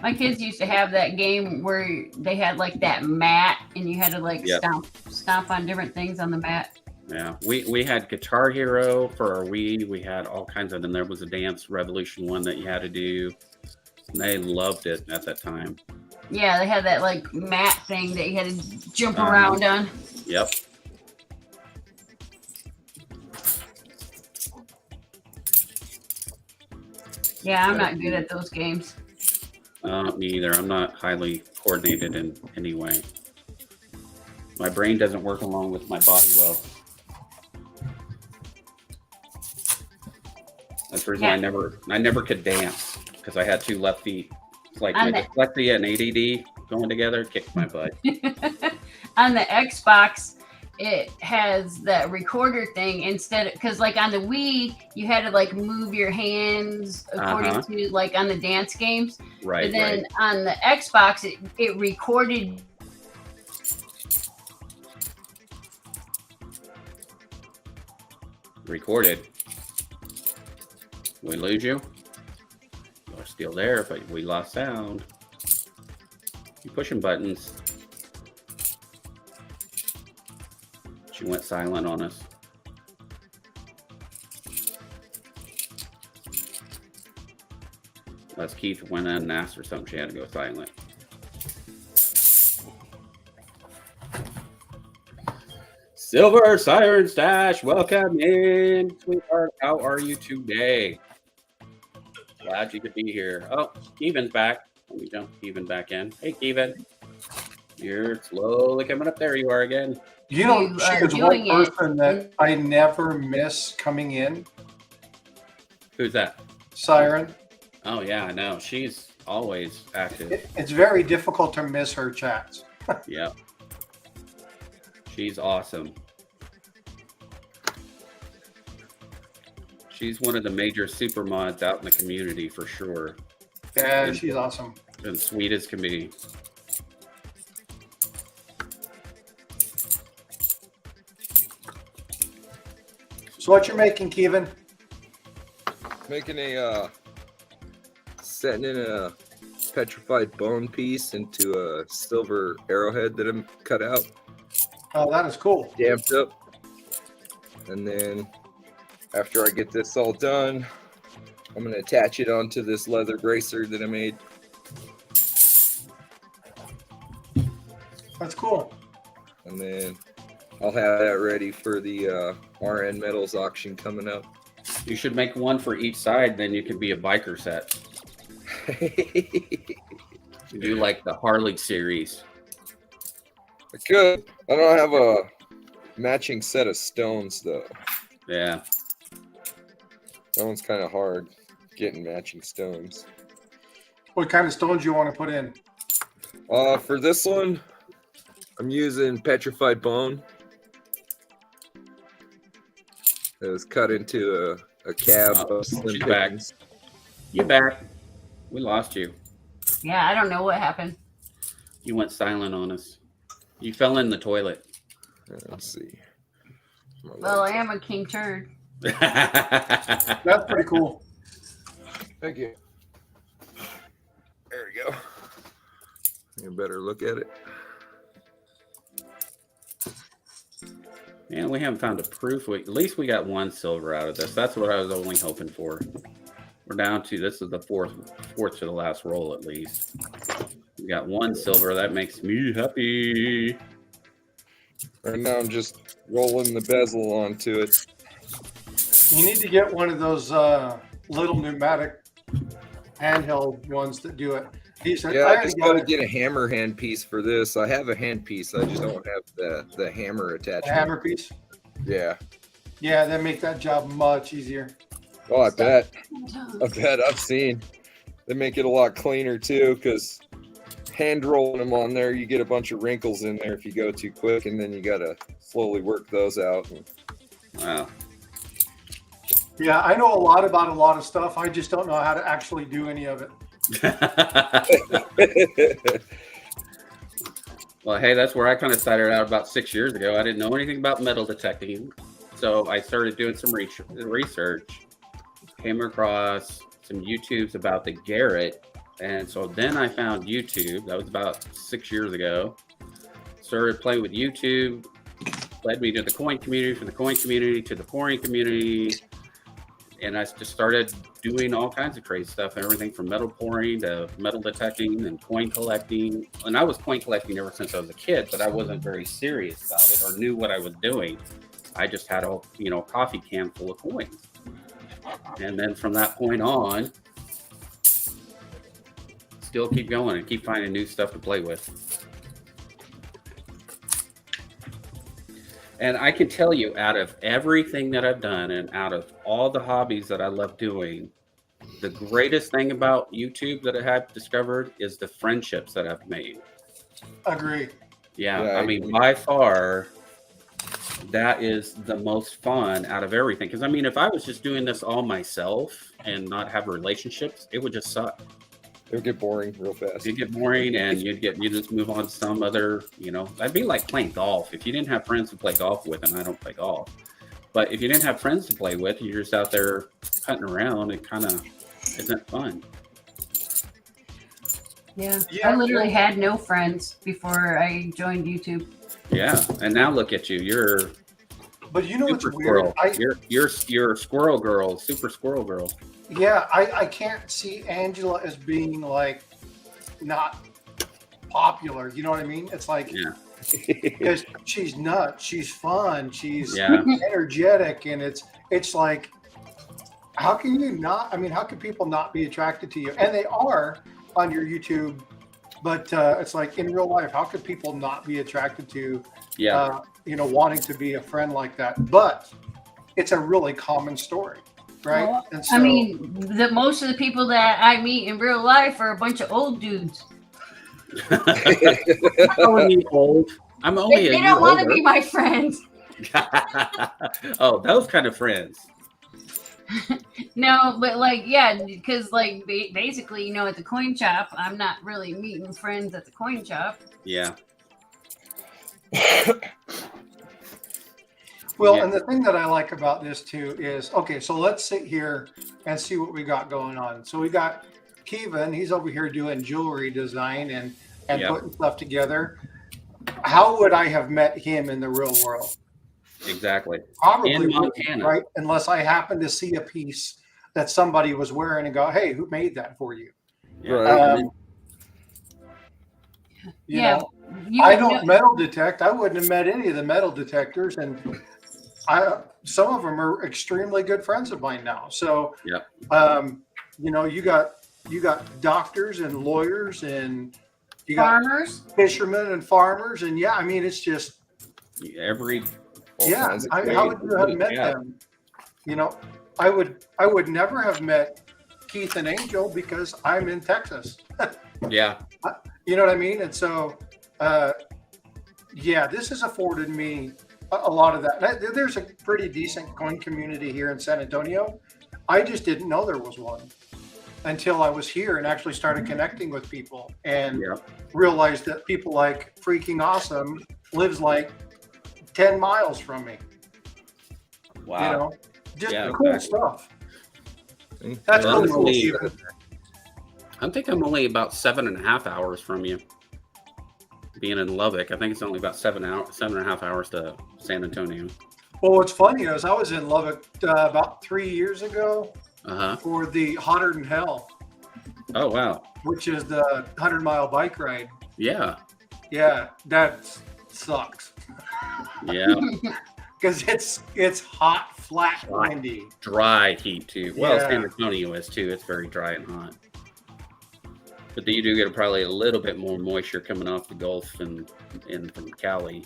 My kids used to have that game where they had like that mat and you had to like Yep. stomp on different things on the mat. Yeah, we had Guitar Hero for our Wii. We had all kinds of, and there was a Dance Revolution one that you had to do. And they loved it at that time. Yeah, they had that like mat thing that you had to jump Uh-huh. around on. Yep. Yeah, I'm not good at those games. Me either. I'm not highly coordinated in any way. My brain doesn't work along with my body well. That's the reason Yeah. I never could dance because I had 2 left feet. It's like On my the- dyslexia and ADD going together kicked my butt. On the Xbox, it has that recorder thing instead, because like on the Wii, you had to like move your hands according Uh-huh. to like on the dance games. Right, But then right. on the Xbox, it recorded. Recorded. We lose you? You're still there, but we lost sound. Keep pushing buttons. She went silent on us. Unless Keith went in and asked her something, she had to go silent. Silver Siren Stash, welcome in, sweetheart. How are you today? Glad you could be here. Oh, Keevan's back. Let me jump Keevan back in. Hey, Keevan. You're slowly coming up. There you are again. You know, You she are is one doing it. person that I never miss coming in. Who's that? Siren. Oh, yeah, I know. She's always active. It's very difficult to miss her chats. Yep. She's awesome. She's one of the major super mods out in the community for sure. Yeah, she's awesome. And sweet as can be. So what you're making, Kevin? Making a setting in a petrified bone piece into a silver arrowhead that I'm cut out, Oh, that is cool. damped up, and then after I get this all done, I'm gonna attach it onto this leather bracer that I made. That's cool. And then I'll have that ready for the RN Metals auction coming up. You should make one for each side, then you could be a biker set. You do like the Harley series. I could. I don't have a matching set of stones though. Yeah. That one's kind of hard getting matching stones. What kind of stones you want to put in? For this one, I'm using petrified bone. It was cut into a cab of slim she's back. pickings. You back. We lost you. Yeah, I don't know what happened. You went silent on us. You fell in the toilet. Let's see. Well, I am a king turd. That's pretty cool. Thank you. There we go. You better look at it. Man, we haven't found a proof. At least we got one silver out of this. That's what I was only hoping for. We're down to, this is the fourth to the last roll at least. We got one silver. That makes me happy. Right now I'm just rolling the bezel onto it. You need to get one of those little pneumatic handheld ones that do it. He said, Yeah, I just got gotta get a hammer hand piece for this. I have a hand piece. I just don't have the hammer a attachment. hammer piece. Yeah. Yeah, that make that job much easier. Oh, I bet. I've seen. They make it a lot cleaner too, because hand rolling them on there, you get a bunch of wrinkles in there if you go too quick, and then you gotta slowly work those out. Wow. Yeah, I know a lot about a lot of stuff. I just don't know how to actually do any of it. Well, hey, that's where I kind of started out about 6 years ago. I didn't know anything about metal detecting. So I started doing some research, came across some YouTubes about the Garrett. And so then I found YouTube. That was about 6 years ago. Started playing with YouTube, led me to the coin community, from the coin community to the pouring community. And I just started doing all kinds of crazy stuff, everything from metal pouring to metal detecting and coin collecting. And I was coin collecting ever since I was a kid, but I wasn't very serious about it or knew what I was doing. I just had a coffee can full of coins. And then from that point on, still keep going and keep finding new stuff to play with. And I can tell you, out of everything that I've done and out of all the hobbies that I love doing, the greatest thing about YouTube that I have discovered is the friendships that I've made. Agree. Yeah, I mean, by far, that is the most fun out of everything. Because, I mean, if I was just doing this all myself and not have relationships, it would just suck. It would get boring real fast. You'd get boring, and you just move on to some other, that'd be like playing golf. If you didn't have friends to play golf with, and I don't play golf, but if you didn't have friends to play with, you're just out there hunting around. It kind of isn't fun. Yeah, I literally had no friends before I joined YouTube. Yeah, and now look at you. You're But you know what's super weird? squirrel. You're a squirrel girl, super squirrel girl. Yeah, I can't see Angela as being like not popular. You know what I mean? It's like, because she's nuts, she's fun, she's energetic, and it's like, how can you not? I mean, how can people not be attracted to you? And they are on your YouTube, but it's like in real life, how could people not be attracted to? Wanting to be a friend like that, but it's a really common story. Right. Well, and so, I mean, most of the people that I meet in real life are a bunch of old dudes. I'm old. I'm only They don't want to be my friends. Oh, those kind of friends. No, but because basically, at the coin shop, I'm not really meeting friends at the coin shop. Yeah. Well, and the thing that I like about this too is, okay, so let's sit here and see what we got going on. So we got Kevin, he's over here doing jewelry design and putting stuff together. How would I have met him in the real world? Exactly. Probably in Montana, right? Unless I happened to see a piece that somebody was wearing and go, hey, who made that for you? Yeah. You Yeah, know, you I would don't know- metal detect. I wouldn't have met any of the metal detectors, and some of them are extremely good friends of mine now. So, Yep. you know, you got doctors and lawyers, and you got farmers. fishermen and farmers, and yeah, I mean, it's just Every All yeah. kinds of How would trades. you have met Yeah. them? You know, I would never have met Keith and Angel because I'm in Texas. Yeah. You know what I mean? And so, yeah, this has afforded me a lot of that. There's a pretty decent gun community here in San Antonio. I just didn't know there was one until I was here and actually started connecting with people and Yeah. realized that people like freaking awesome lives like 10 miles from me. Wow. You know, just Yeah, cool exactly. stuff. That's Well, cool. honestly, Steven. I think I'm only about 7.5 hours from you. Being in Lubbock, I think it's only about 7.5 hours to San Antonio. Well, what's funny is I was in Lubbock about 3 years ago Uh-huh. for the Hotter Than Hell, Oh, wow. which is the 100-mile bike ride. Yeah. Yeah, that sucks Yeah. because it's hot, flat, Right. windy. Dry heat, too. Well, Yeah. San Antonio is, too. It's very dry and hot. But you do get probably a little bit more moisture coming off the Gulf and from Cali.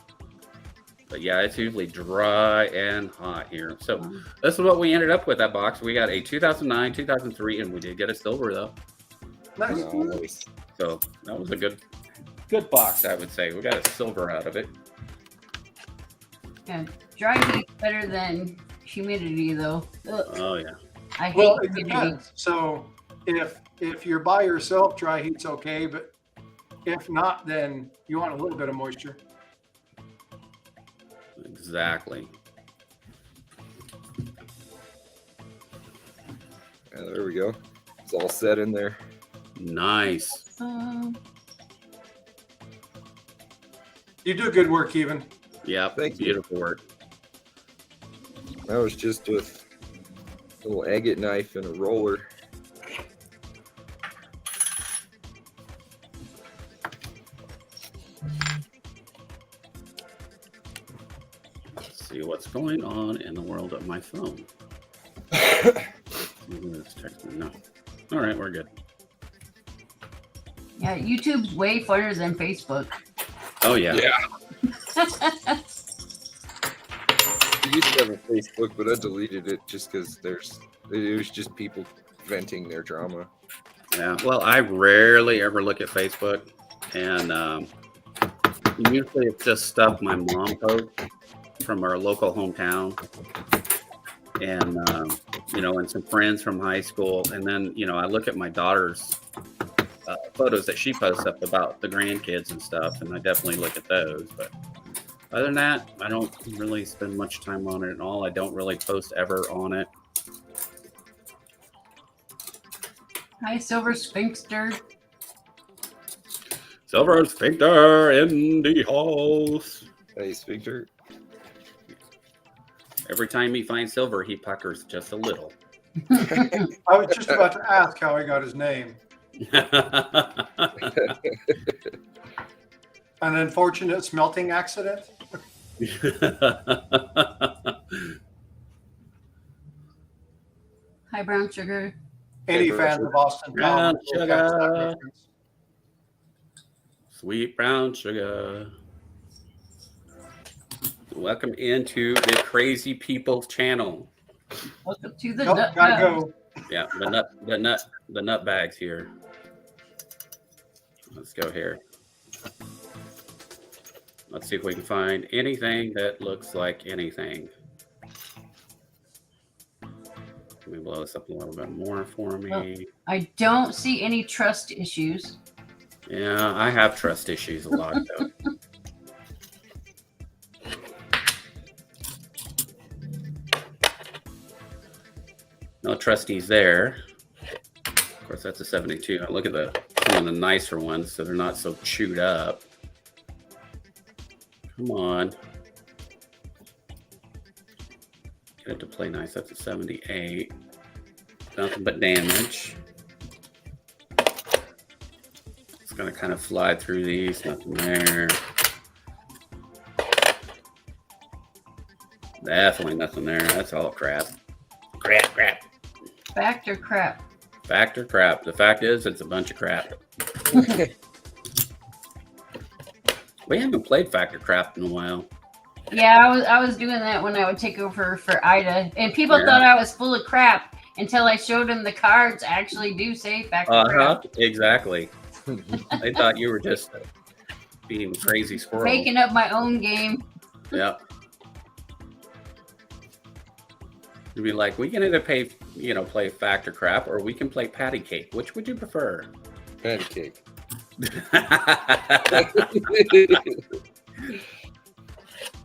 But yeah, it's usually dry and hot here. So this is what we ended up with that box. We got a 2009, 2003, and we did get a silver, though. Nice. Nice. So that was a good box, I would say. We got a silver out of it. Yeah, dry heat's better than humidity, though. Ugh, Oh, yeah. I hate Well, it humidity. depends. So if you're by yourself, dry heat's okay, but if not, then you want a little bit of moisture. Exactly. Yeah, there we go. It's all set in there. Nice. You do good work, even. Yep. Thank you. Beautiful work. That was just with a little agate knife and a roller. Let's see what's going on in the world of my phone. Let's text me. No. All right, we're good. Yeah, YouTube's way funner than Facebook. Oh, yeah. I used to have a Facebook, but I deleted it just because it was just people venting their drama. Yeah. Well, I rarely ever look at Facebook, and usually it's just stuff my mom posts from our local hometown, and and some friends from high school, and then I look at my daughter's photos that she posts up about the grandkids and stuff, and I definitely look at those. But other than that, I don't really spend much time on it at all. I don't really post ever on it. Hi, Silver Sphinxter. Silver Sphincter in the house. Hey, Sphincter. Every time he finds silver, he puckers just a little. I was just about to ask how he got his name. An unfortunate smelting accident. Hi, Brown Sugar. Any Brown fans sugar. of Austin Brown Powers will catch that sugar. reference. Sweet brown sugar. Welcome into the Crazy People's channel. Welcome to the Nope, Nut gotta House. go. Yeah, the nut bags here. Let's go here. Let's see if we can find anything that looks like anything. Let me blow this up a little bit more for me. I don't see any trust issues. Yeah, I have trust issues a lot though. No trusties there. Of course, that's a 72. Look at some of the nicer ones, so they're not so chewed up. Come on. Get it to play nice. That's a 78. Nothing but damage. Just gonna kind of fly through these. Nothing there. Definitely nothing there. That's all crap. Crap. Fact or crap? Fact or crap? The fact is, it's a bunch of crap. We haven't played fact or crap in a while. Yeah, I was doing that when I would take over for Ida, and people Yeah. thought I was full of crap until I showed them the cards actually do say fact or crap. Exactly. They thought you were just being a crazy squirrel. Making up my own game. Yeah. You'd be like, we can either play fact or crap, or we can play patty cake. Which would you prefer? Patty cake.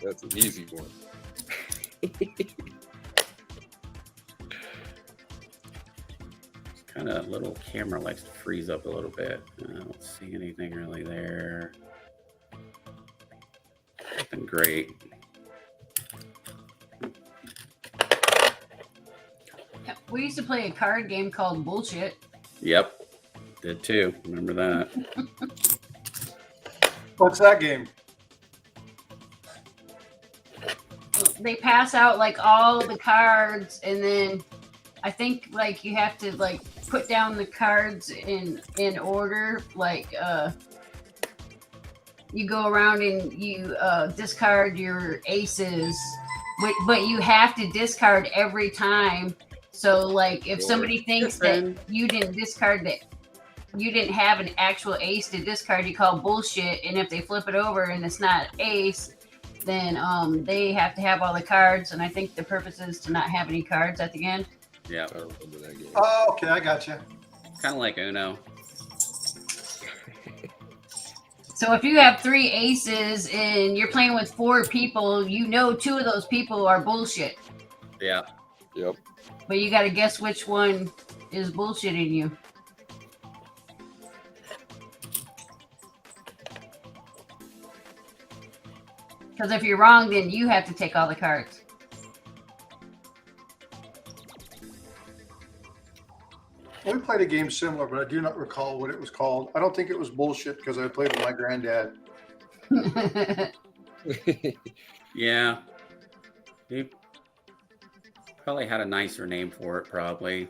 That's an easy one. Kind of little camera likes to freeze up a little bit. I don't see anything really there. Nothing great. We used to play a card game called Bullshit. Yep, did too. Remember that? What's that game? They pass out like all the cards, and then I think like you have to like put down the cards in order. Like you go around and you discard your aces, but you have to discard every time. So like if somebody thinks that you didn't discard that, you didn't have an actual ace to discard, you call bullshit. And if they flip it over and it's not ace, then they have to have all the cards. And I think the purpose is to not have any cards at the end. Yeah. I remember that game. Oh, okay, I got you. Kind of like Uno. So if you have 3 aces and you're playing with 4 people, you know 2 of those people are bullshit. Yeah. Yep. But you got to guess which one is bullshitting you. Because if you're wrong, then you have to take all the cards. We played a game similar, but I do not recall what it was called. I don't think it was bullshit because I played with my granddad. Yeah. He probably had a nicer name for it, probably.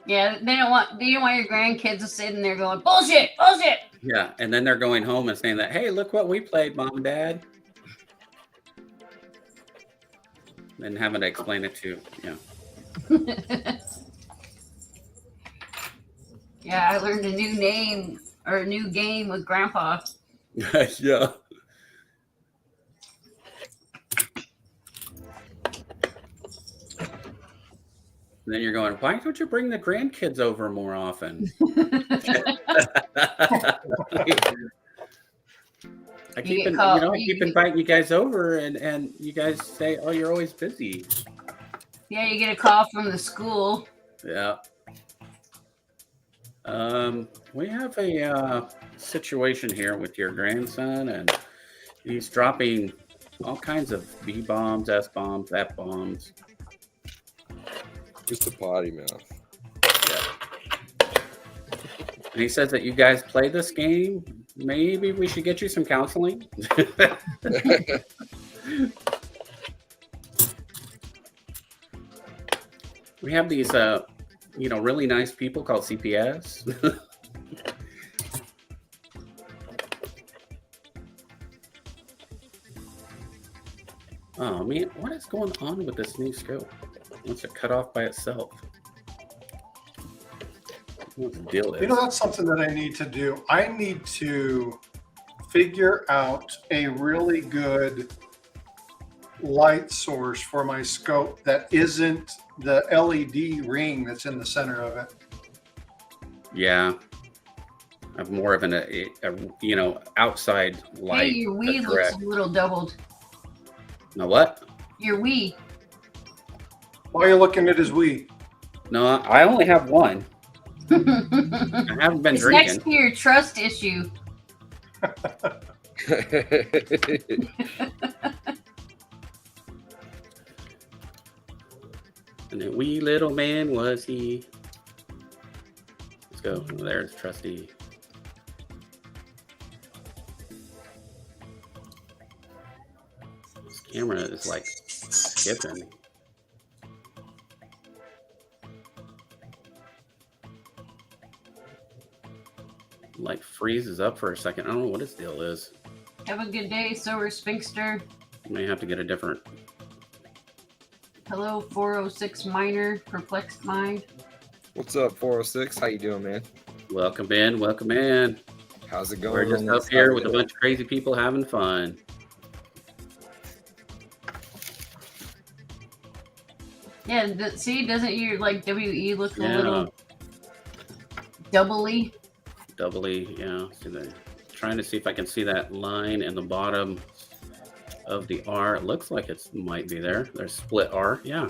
Yeah, they don't want your grandkids to sit in there going, bullshit, bullshit. Yeah, and then they're going home and saying that, hey, look what we played, Mom and Dad. And having to explain it to, Yeah, I learned a new name or a new game with Grandpa. Yeah. And then you're going, why don't you bring the grandkids over more often? I keep inviting you guys over, and you guys say, oh, you're always busy. Yeah, you get a call from the school. Yeah. We have a situation here with your grandson, and he's dropping all kinds of B bombs, S bombs, F bombs. Just a potty mouth. Yeah. And he says that you guys play this game. Maybe we should get you some counseling. We have these, really nice people called CPS. Oh man, what is going on with this new scope? It wants to cut off by itself. What the deal is? That's something that I need to do. I need to figure out a really good light source for my scope that isn't the LED ring that's in the center of it. Yeah. I'm more of a outside light. Hey, your Wii looks a little doubled. No, what? Your Wii. Why are you looking at his Wii? No, I only have one. I haven't been It's drinking. next to your trust issue. And a wee little man was he. Let's go. There's Trusty. camera is like skipping. Like freezes up for a second. I don't know what its deal is. Have a good day, Sober Spinkster. May have to get a different. Hello, 406 Miner, Perplexed Mind. What's up, 406? How you doing, man? Welcome in, welcome in. How's it going? We're just on up this here side with a of the- bunch of crazy people having fun. Yeah, see, doesn't your like WE look a Yeah. little doubly? Doubly, yeah. See that? Trying to see if I can see that line in the bottom of the R. It looks like it might be there. There's split R. Yeah.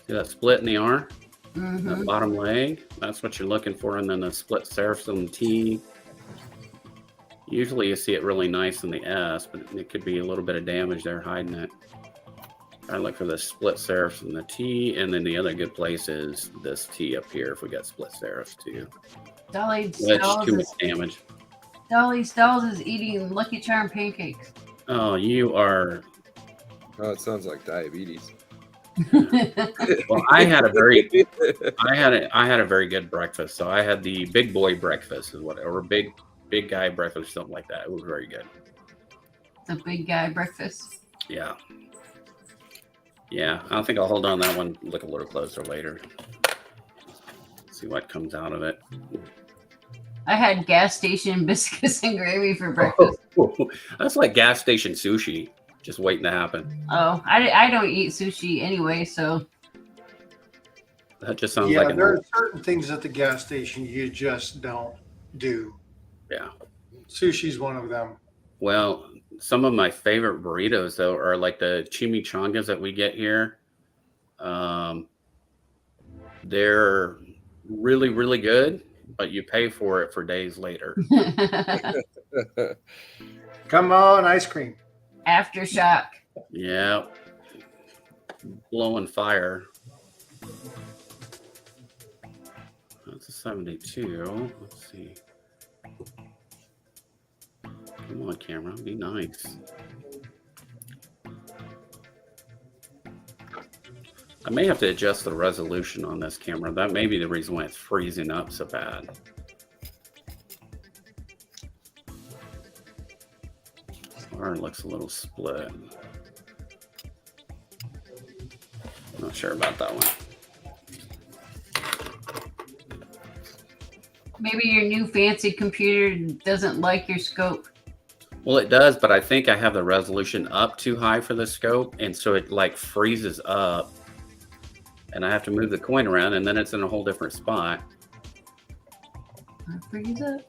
See that split in the R? Mm-hmm. That bottom leg? That's what you're looking for. And then the split serifs on the T. Usually you see it really nice in the S, but it could be a little bit of damage there hiding it. I look for the split serifs in the T, and then the other good place is this T up here if we got split serifs too. Dolly That's too much Stalls, damage. Dolly Stalls is eating Lucky Charm pancakes. Oh, you are. Oh, it sounds like diabetes. Well, I had a very good breakfast. So I had the big boy breakfast, or big guy breakfast, something like that. It was very good. The big guy breakfast. Yeah. Yeah, I think I'll hold on that one. Look a little closer later. See what comes out of it. I had gas station biscuits and gravy for breakfast. That's like gas station sushi, just waiting to happen. Oh, I don't eat sushi anyway, so That just sounds Yeah, like there are certain things at the gas station you just don't do. Yeah. Sushi's one of them. Well, some of my favorite burritos though are like the chimichangas that we get here. They're really, really good, but you pay for it for days later. Come on, ice cream. aftershock. Yeah. Blowing fire. That's a 72. Let's see. Come on, camera. Be nice. I may have to adjust the resolution on this camera. That may be the reason why it's freezing up so bad. Or it looks a little split. Not sure about that one. Maybe your new fancy computer doesn't like your scope. Well, it does, but I think I have the resolution up too high for the scope, and so it like freezes up, and I have to move the coin around, and then it's in a whole different spot. I freeze up.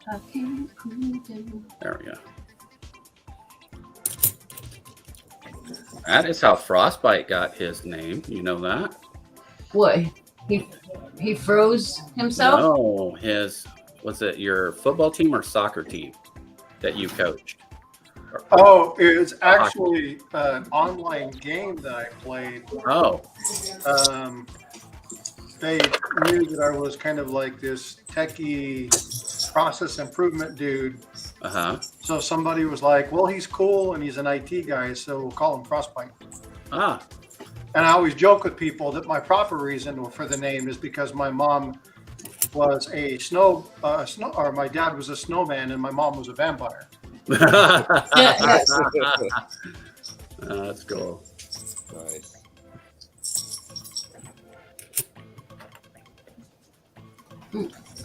I can't cool down. There we go. That is how Frostbite got his name. You know that? What? He froze himself? No, was it your football team or soccer team that you coached? Oh, it's actually an online game that I played. Oh, They knew that I was kind of like this techie process improvement dude. uh-huh. So somebody was like, well, he's cool and he's an IT guy, so we'll call him Frostbite. Ah, And I always joke with people that my proper reason for the name is because my mom was or my dad was a snowman and my mom was a vampire. That's cool. Nice.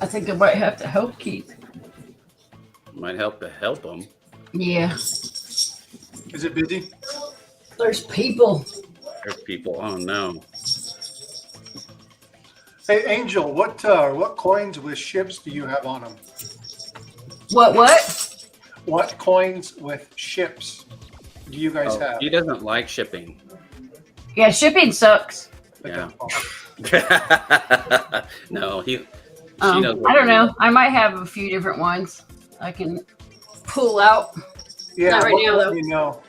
I think I might have to help Keith. Might help to help them. Yeah. Is it busy? There's people. There's people. Oh no. Hey, Angel, what coins with ships do you have on them? What? What coins with ships do you guys have? He doesn't like shipping. Yeah, shipping sucks. Yeah. No, she doesn't. I don't know. I might have a few different ones I can pull out. Yeah, Not right now, though. you know,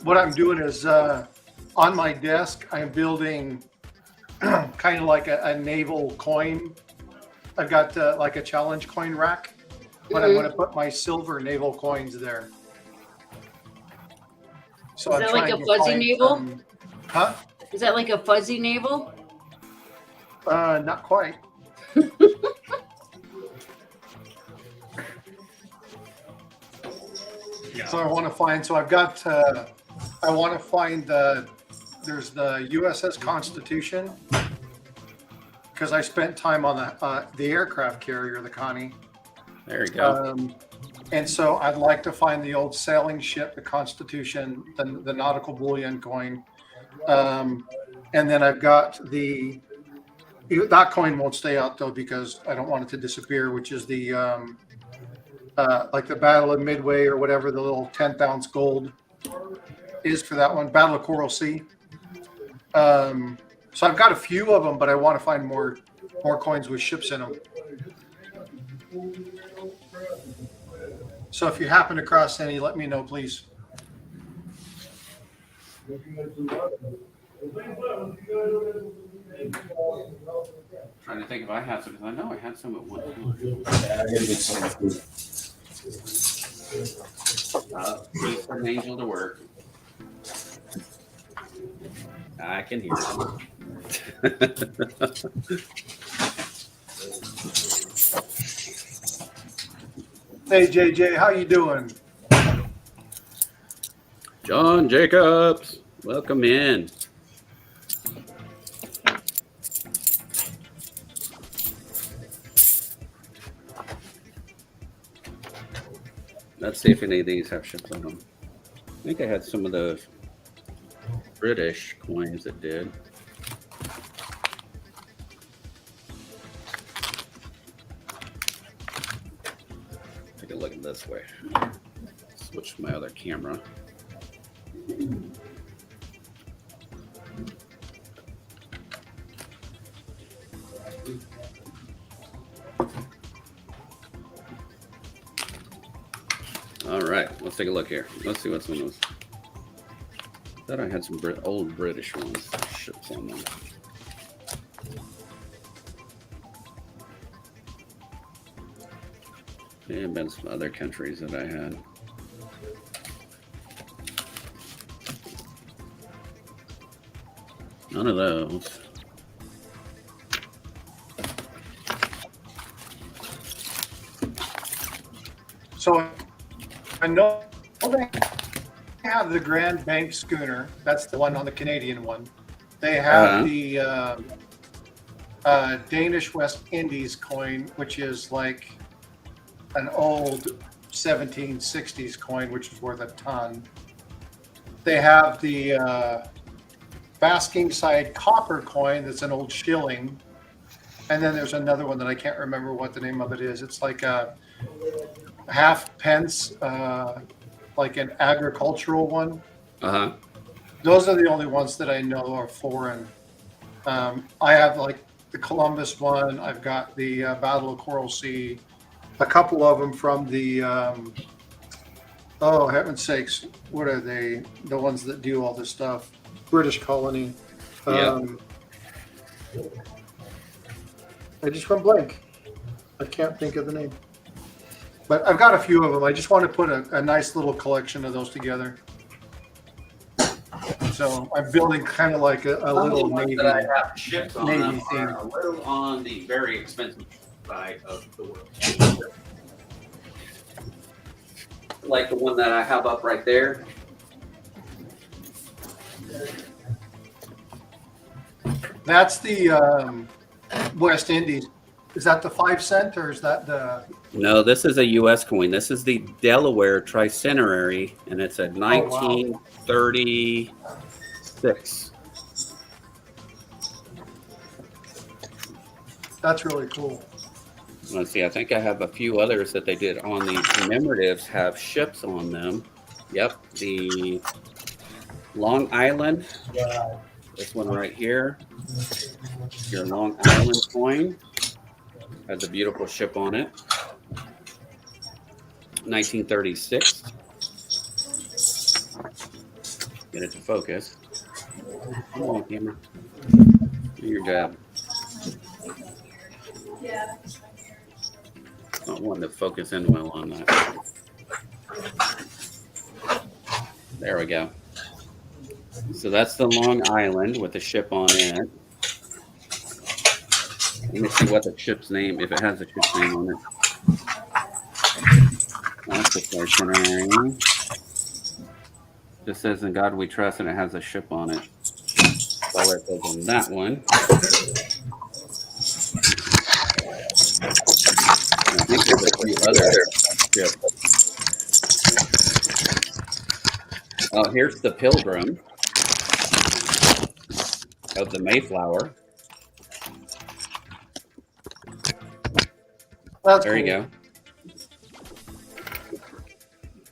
what I'm doing is on my desk, I'm building kind of like a naval coin. I've got like a challenge coin rack, but I'm going to put my silver naval coins there. So Is I'm that like trying a to fuzzy find navel? huh? Is that like a fuzzy navel? Not quite. Yeah. So I want to find. So I've got. I want to find there's the USS Constitution because I spent time on the aircraft carrier, the Connie. There you go. And so I'd like to find the old sailing ship, the Constitution, the nautical bullion coin. And then I've got that coin won't stay out though because I don't want it to disappear, which is the like the Battle of Midway or whatever the little 10th ounce gold is for that one, Battle of Coral Sea. So I've got a few of them, but I want to find more coins with ships in them. So if you happen across any, let me know, please. Trying to think if I had some, because I know I had some at one time. Wait for an angel to work. I can hear it. Hey JJ, how you doing? John Jacobs, welcome in. Let's see if any of these have ships on them. I think I had some of the British coins that did. Take a look at this way. Switch my other camera. All right, let's take a look here. Let's see what's on those. Thought I had some old British ones, ships on them. There have been some other countries that I had. None of those. So I know they have the Grand Bank schooner. That's the one on the Canadian one. They have the Danish West Indies coin, which is like an old 1760s coin, which is worth a ton. They have the Basking Side copper coin that's an old shilling. And then there's another one that I can't remember what the name of it is. It's like a half pence, like an agricultural one. Uh-huh. Those are the only ones that I know are foreign. I have like the Columbus one. I've got the Battle of Coral Sea. A couple of them from the, oh, heaven's sakes, what are they? The ones that do all this stuff. British colony. Yeah. I just went blank. I can't think of the name. But I've got a few of them. I just want to put a nice little collection of those together. So I'm building kind of like a little Navy. That I have ships on Navy them theme. are a little on the very expensive side of the world. Like the one that I have up right there. That's the West Indies. Is that the 5 cent or is that the? No, this is a U.S. coin. This is the Delaware Tricentenary, and it's a 1936. That's really cool. Let's see. I think I have a few others that they did on the commemoratives have ships on them. Yep, the Long Island. This one right here. Your Long Island coin has a beautiful ship on it. 1936. Get it to focus. Come on, camera. Do your job. Not wanting to focus in well on that. There we go. So that's the Long Island with the ship on it. Let me see what the ship's name, if it has a ship's name on it. That's the itinerary. Just says "In God We Trust," and it has a ship on it. That's all it says on that one. And I think there's a few other ships. Oh, here's the Pilgrim of the Mayflower. That's There you cool. go.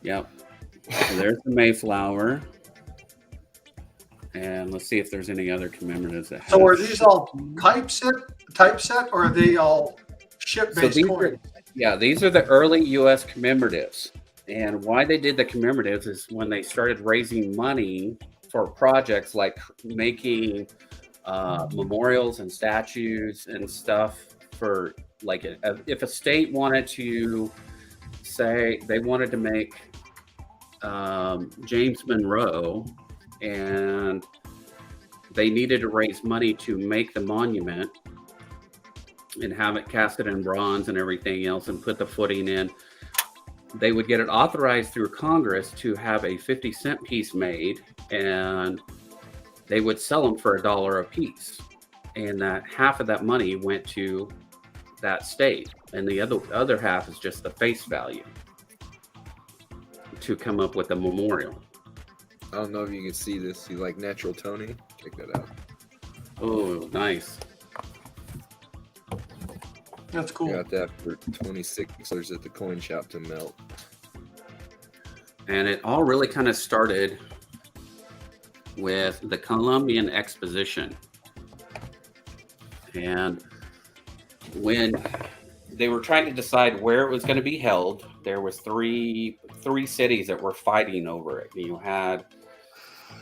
Yep. So there's the Mayflower. And let's see if there's any other commemoratives that have. So are these all typeset, or are they all ship-based these coins? these are the early U.S. commemoratives. And why they did the commemoratives is when they started raising money for projects like making memorials and statues and stuff for, like, if a state wanted to say they wanted to make James Monroe, and they needed to raise money to make the monument and have it casted in bronze and everything else and put the footing in, they would get it authorized through Congress to have a 50-cent piece made, and they would sell them for $1 a piece. And that half of that money went to that state, and the other half is just the face value to come up with a memorial. I don't know if you can see this. You like Natural Tony? Check that out. Oh, nice. That's cool. Got that for $26 at the coin shop to melt. And it all really kind of started with the Columbian Exposition. And when they were trying to decide where it was going to be held, there was three cities that were fighting over it. You had,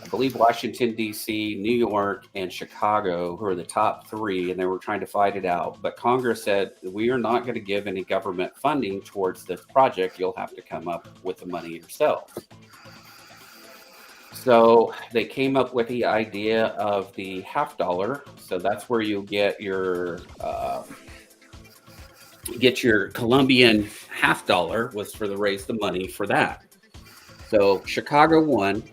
I believe, Washington, D.C., New York, and Chicago, who are the top three, and they were trying to fight it out. But Congress said, we are not going to give any government funding towards this project. You'll have to come up with the money yourself. So they came up with the idea of the $50. So that's where you get your Columbian $50 was for the raise the money for that. So Chicago won,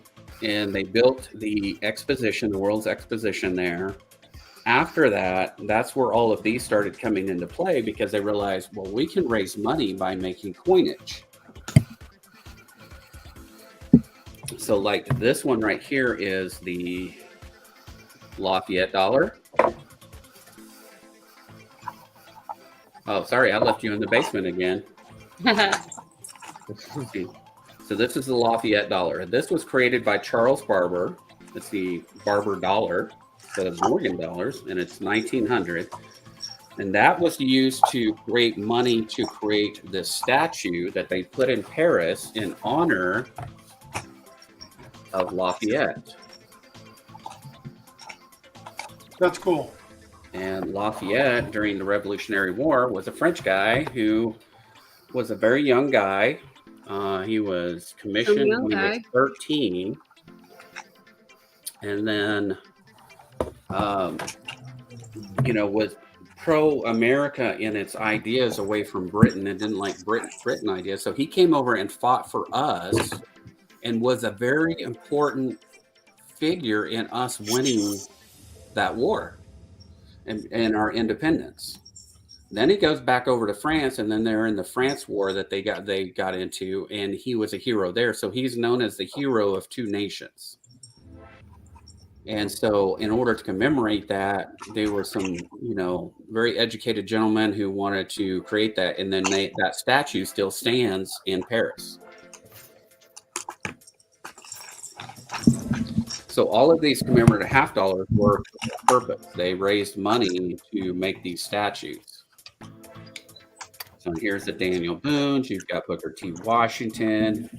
and they built the exposition, the World's Exposition there. After that, that's where all of these started coming into play, because they realized, well, we can raise money by making coinage. So like this one right here is the Lafayette dollar. Oh, sorry, I left you in the basement again. So this is the Lafayette dollar. This was created by Charles Barber. It's the Barber dollar instead of Morgan dollars, and it's 1900. And that was used to create money to create this statue that they put in Paris in honor of Lafayette. That's cool. And Lafayette, during the Revolutionary War, was a French guy who was a very young guy. He was commissioned when he was 13. And then, was pro-America in its ideas away from Britain, and didn't like Britain ideas. So he came over and fought for us and was a very important figure in us winning that war and our independence. Then he goes back over to France, and then they're in the France war that they got into, and he was a hero there. So he's known as the hero of two nations. And so in order to commemorate that, there were some, very educated gentlemen who wanted to create that. And then that statue still stands in Paris. So all of these commemorative $50 were for a purpose. They raised money to make these statues. So here's the Daniel Boone's. You've got Booker T. Washington,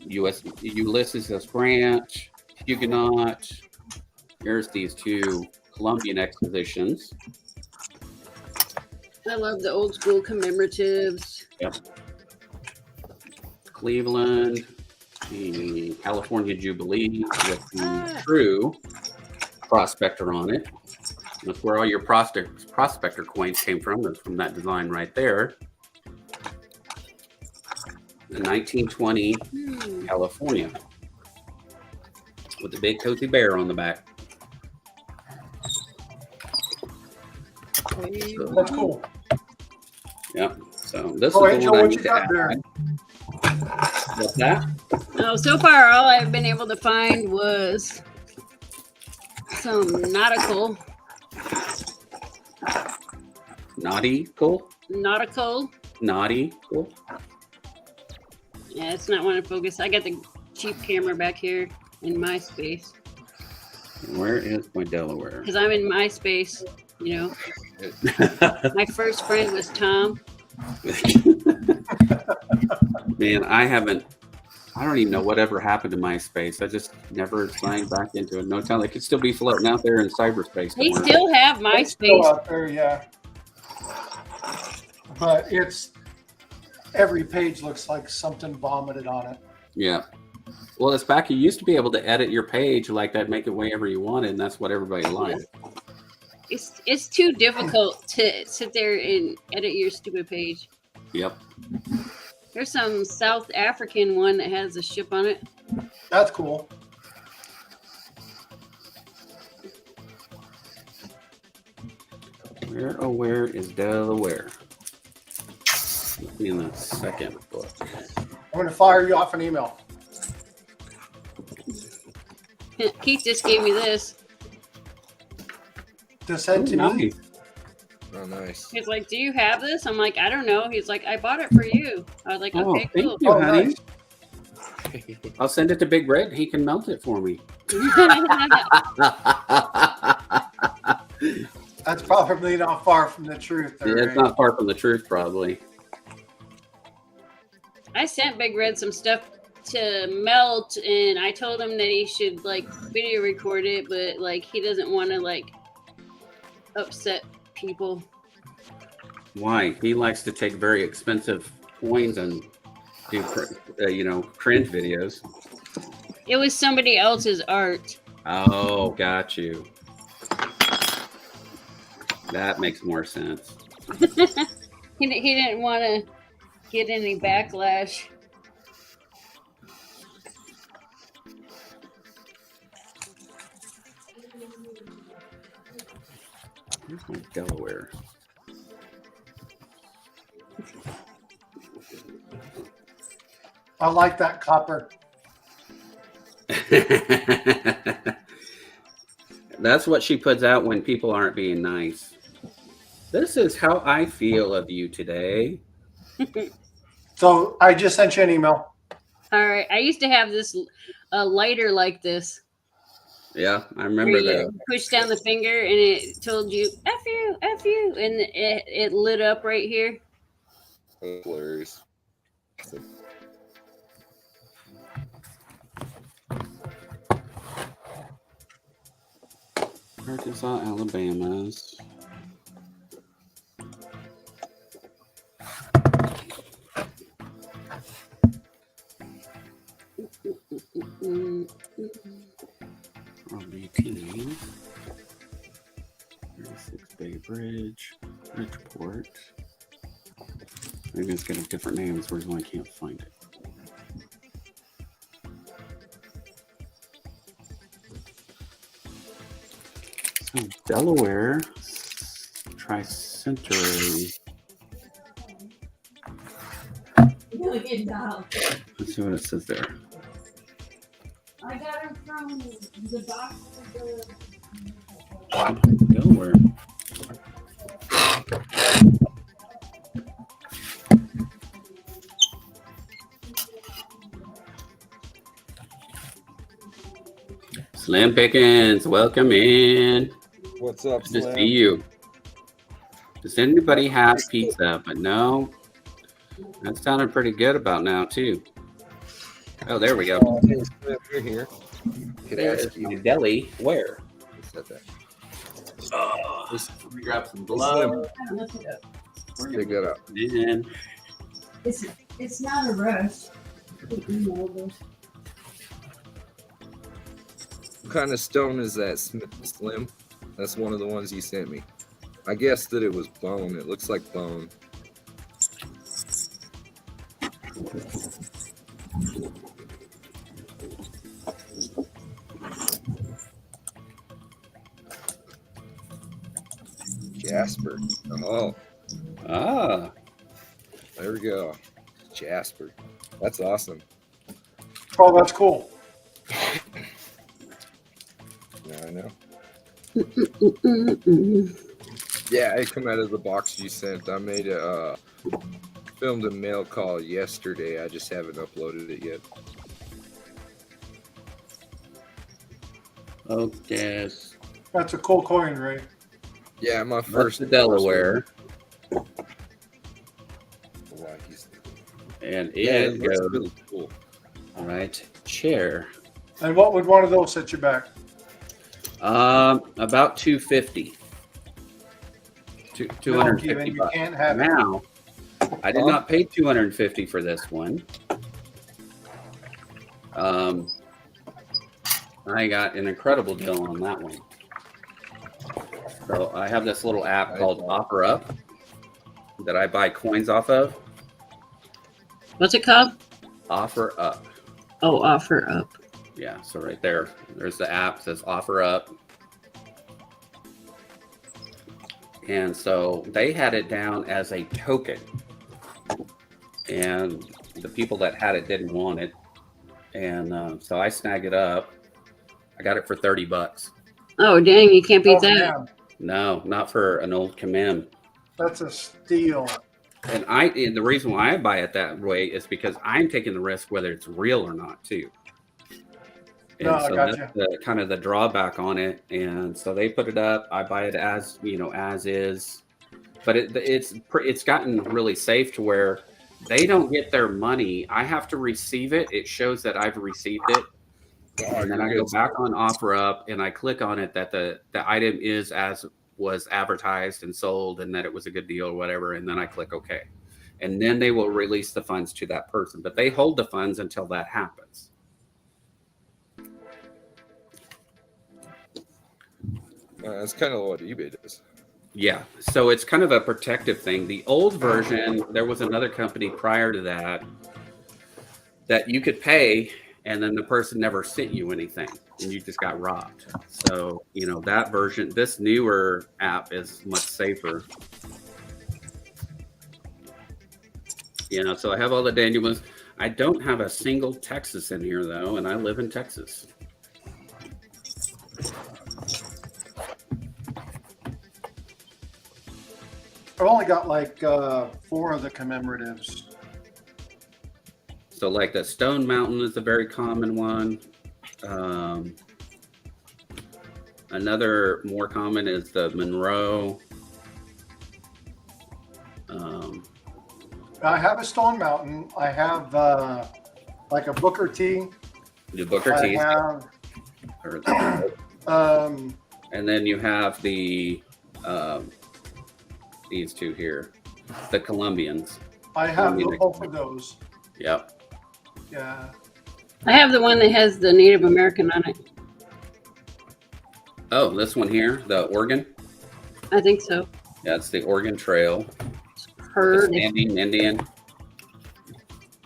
Ulysses S. Grant, Huguenot. Here's these two Columbian expositions. I love the old school commemoratives. Yep. Cleveland. the California Jubilee with the true prospector on it. That's where all your prospector coins came from. That's from that design right there. The 1920 California with the big cozy bear on the back. So, That's cool. yeah. So this Oh, is the Angel, one I what need you to got add. there? What's that? Oh, so far all I've been able to find was some nautical. Nautical? Nautical. Nautical? Yeah, it's not wanting to focus. I got the cheap camera back here in MySpace. Where is my Delaware? Because I'm in MySpace, you know. My first friend was Tom. Man, I don't even know whatever happened to MySpace. I just never signed back into it. No time. They could still be floating out there in cyberspace. They somewhere. still have It's still MySpace. out there, yeah. But every page looks like something vomited on it. Yeah. Well, it's back. You used to be able to edit your page like that, make it wherever you wanted, and that's what everybody liked. It's too difficult to sit there and edit your stupid page. Yep. There's some South African one that has a ship on it. That's cool. Where is Delaware? In the second book. I'm going to fire you off an email. Keith just gave me this. To send to me. Nice. Oh, nice. He's like, "Do you have this?" I'm like, "I don't know." He's like, "I bought it for you." I was like, Oh, "Okay, thank cool." you, Oh, honey. nice. I'll send it to Big Red. He can melt it for me. That's probably not far from the truth. There, Yeah, it's not far from the truth, probably. I sent Big Red some stuff to melt, and I told him that he should like video record it, but like he doesn't want to like upset people. Why? He likes to take very expensive coins and do, cringe videos. It was somebody else's art. Oh, got you. That makes more sense. He didn't want to get any backlash. Where's my Delaware? I like that copper. That's what she puts out when people aren't being nice. This is how I feel of you today. So I just sent you an email. All right, I used to have this lighter like this. Yeah, I Where remember you that. push down the finger and it told you "F you, F you," and it lit up right here. That's hilarious. Arkansas, Alabama's. RBT. 36 Bay Bridge. Bridgeport. Maybe it's got a different name. That's the reason why I can't find it. So Delaware Tricentenary. Let's see what it says there. I got it from the box of Delaware. Slim Pickens, welcome in. What's up, Good to Slim? see you. Does anybody have pizza? But no, that sounded pretty good about now too. Oh, there we go. Hey, Slim, you're here. Could There's ask you. my deli. Where? Who said that? Let me grab some Slim, gloves. pick that up. And It's not a rush. What kind of stone is that, Slim? That's one of the ones you sent me. I guessed that it was bone. It looks like bone. Jasper. Oh, Ah, there we go. Jasper. That's awesome. Oh, that's cool. Yeah, I know. Yeah, it come out of the box you sent. I made a filmed a mail call yesterday. I just haven't uploaded it yet. okay. That's a cool coin, Ray. Yeah, my That's first the Delaware. Why he's And yeah, it it looks goes, really cool. all right, chair. And what would one of those set you back? About 250. No, 250 Kevin, you bucks. can't have it. Now, I did not pay 250 for this one. I got an incredible deal on that one. So I have this little app called Offer Up that I buy coins off of. What's it called? Offer Up. Oh, Offer Up. Yeah, so right there, there's the app that says Offer Up. And so they had it down as a token. And the people that had it didn't want it. And so I snagged it up. I got it for 30 bucks. Oh, dang, you can't beat Oh, that. man, No, not for an old Kamim. that's a steal. And the reason why I buy it that way is because I'm taking the risk whether it's real or not too. And No, I so gotcha. that's the kind of the drawback on it. And so they put it up. I buy it as as is. But it's gotten really safe to where they don't get their money. I have to receive it. It shows that I've received it. And then I go back on Offer Up and I click on it that the item is as was advertised and sold and that it was a good deal or whatever. And then I click OK. And then they will release the funds to that person. But they hold the funds until that happens. That's kind of what eBay does. Yeah. So it's kind of a protective thing. The old version, there was another company prior to that you could pay and then the person never sent you anything and you just got robbed. So, that version, this newer app is much safer. So I have all the Daniels. I don't have a single Texas in here though, and I live in Texas. I've only got like 4 of the commemoratives. So like the Stone Mountain is a very common one. Another more common is the Monroe. I have a Stone Mountain. I have like a Booker T. The Booker T. I have, and then you have the these two here, the Colombians. I have both of those. Yep. Yeah. I have the one that has the Native American on it. Oh, this one here, the Oregon. I think so. Yeah, it's the Oregon Trail. Heard. The Standing Indian.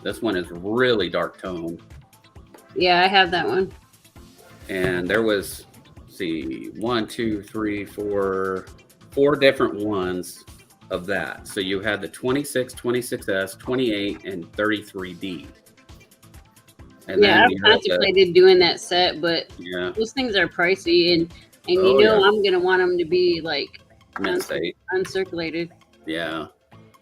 This one is really dark tone. Yeah, I have that one. And there was, let's see, 1, 2, 3, 4 different ones of that. So you had the 26, 26S, 28, and 33D. And Yeah, I've you had contemplated doing that set, but yeah, those things are pricey, and Oh, yeah. I'm gonna want them to be like mint state. uncirculated Yeah.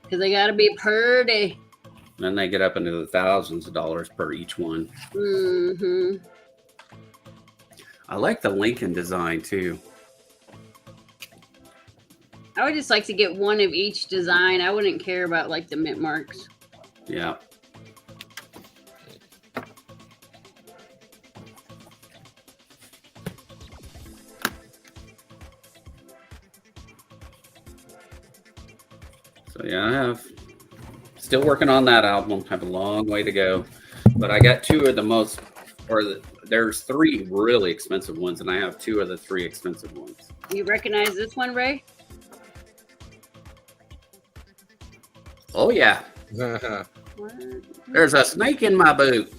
because they gotta be pretty. And then they get up into the thousands of dollars per each one. Mm-hmm. I like the Lincoln design too. I would just like to get one of each design. I wouldn't care about like the mint marks. Yeah. So yeah, I have still working on that album. I have a long way to go, but I got 2 of the most, or there's 3 really expensive ones, and I have 2 of the 3 expensive ones. You recognize this one, Ray? Oh yeah, What? there's a snake in my boot.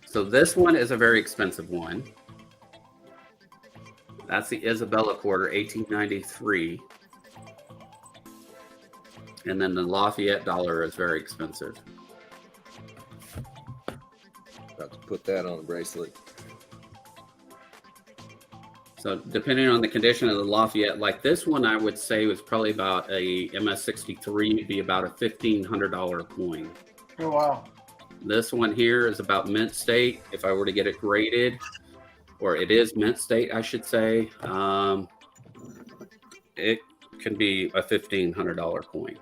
So this one is a very expensive one. That's the Isabella quarter, 1893. And then the Lafayette dollar is very expensive. About to put that on the bracelet. So depending on the condition of the Lafayette, like this one, I would say was probably about a MS63, would be about a $1,500 coin. Oh, wow. This one here is about mint state. If I were to get it graded, or it is mint state, I should say, it can be a $1,500 coin.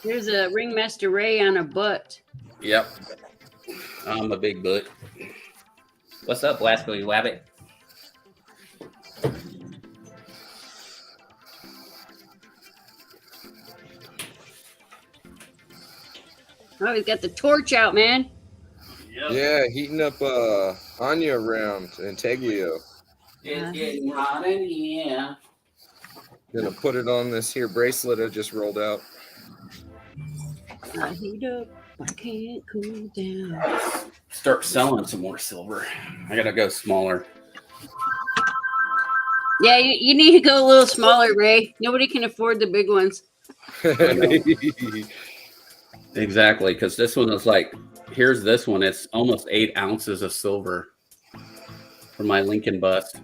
There's a Ringmaster Ray on a butt. Yep. I'm a big butt. What's up, Blasco, you wabbit? Oh, he's got the torch out, man. Yeah, heating up Anya around Antaglio. It's getting hot in here. Gonna put it on this here bracelet I just rolled out. I heat up, I can't cool down. Start selling some more silver. I gotta go smaller. Yeah, you need to go a little smaller, Ray. Nobody can afford the big ones. Exactly, because this one is like, here's this one. It's almost 8 ounces of silver for my Lincoln bust.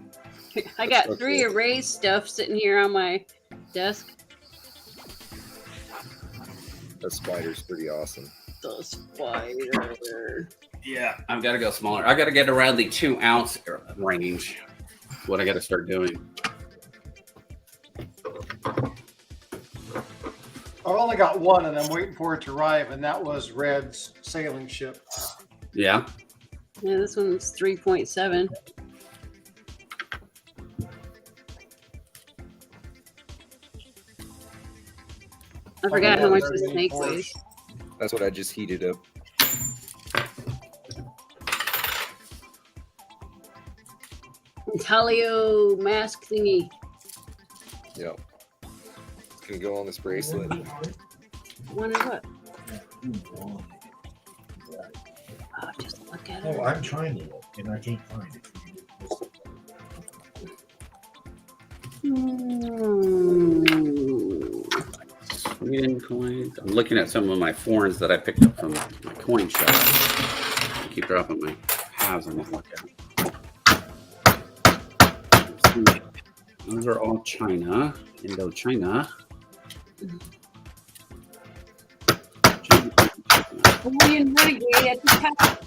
I got 3 of Ray's stuff sitting here on my desk. That spider's pretty awesome. The spider. Yeah, I've got to go smaller. I got to get around the 2 ounce range. That's what I got to start doing. I've only got one, and I'm waiting for it to arrive, and that was Red's sailing ship. Yeah. Yeah, this one's 3.7. I forgot how much the snake weighs. That's what I just heated up. Talio mask thingy. Yep. It's gonna go on this bracelet. One of what? Oh, just look at it. Oh, I'm trying to look and I can't find it. Sweden coins. I'm looking at some of my foreigns that I picked up from my coin shop. I keep dropping my halves and look at them. Those are all China, Indochina. Hawaiian renegade at the top.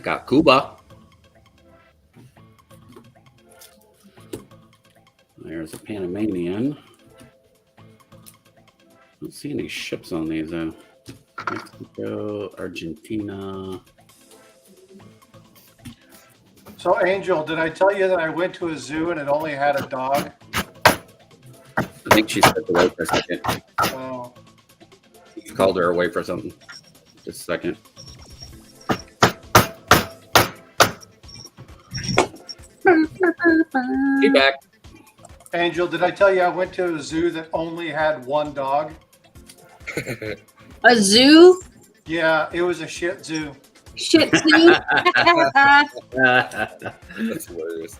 Got Cuba. There's a Panamanian. Don't see any ships on these though. Mexico, Argentina. So, Angel, did I tell you that I went to a zoo and it only had a dog? I think she stepped away for a second. Oh, You called her away for something. Just a second. Be back. Angel, did I tell you I went to a zoo that only had one dog? A zoo? Yeah, it was a shih tzu. Shit zoo? That's hilarious.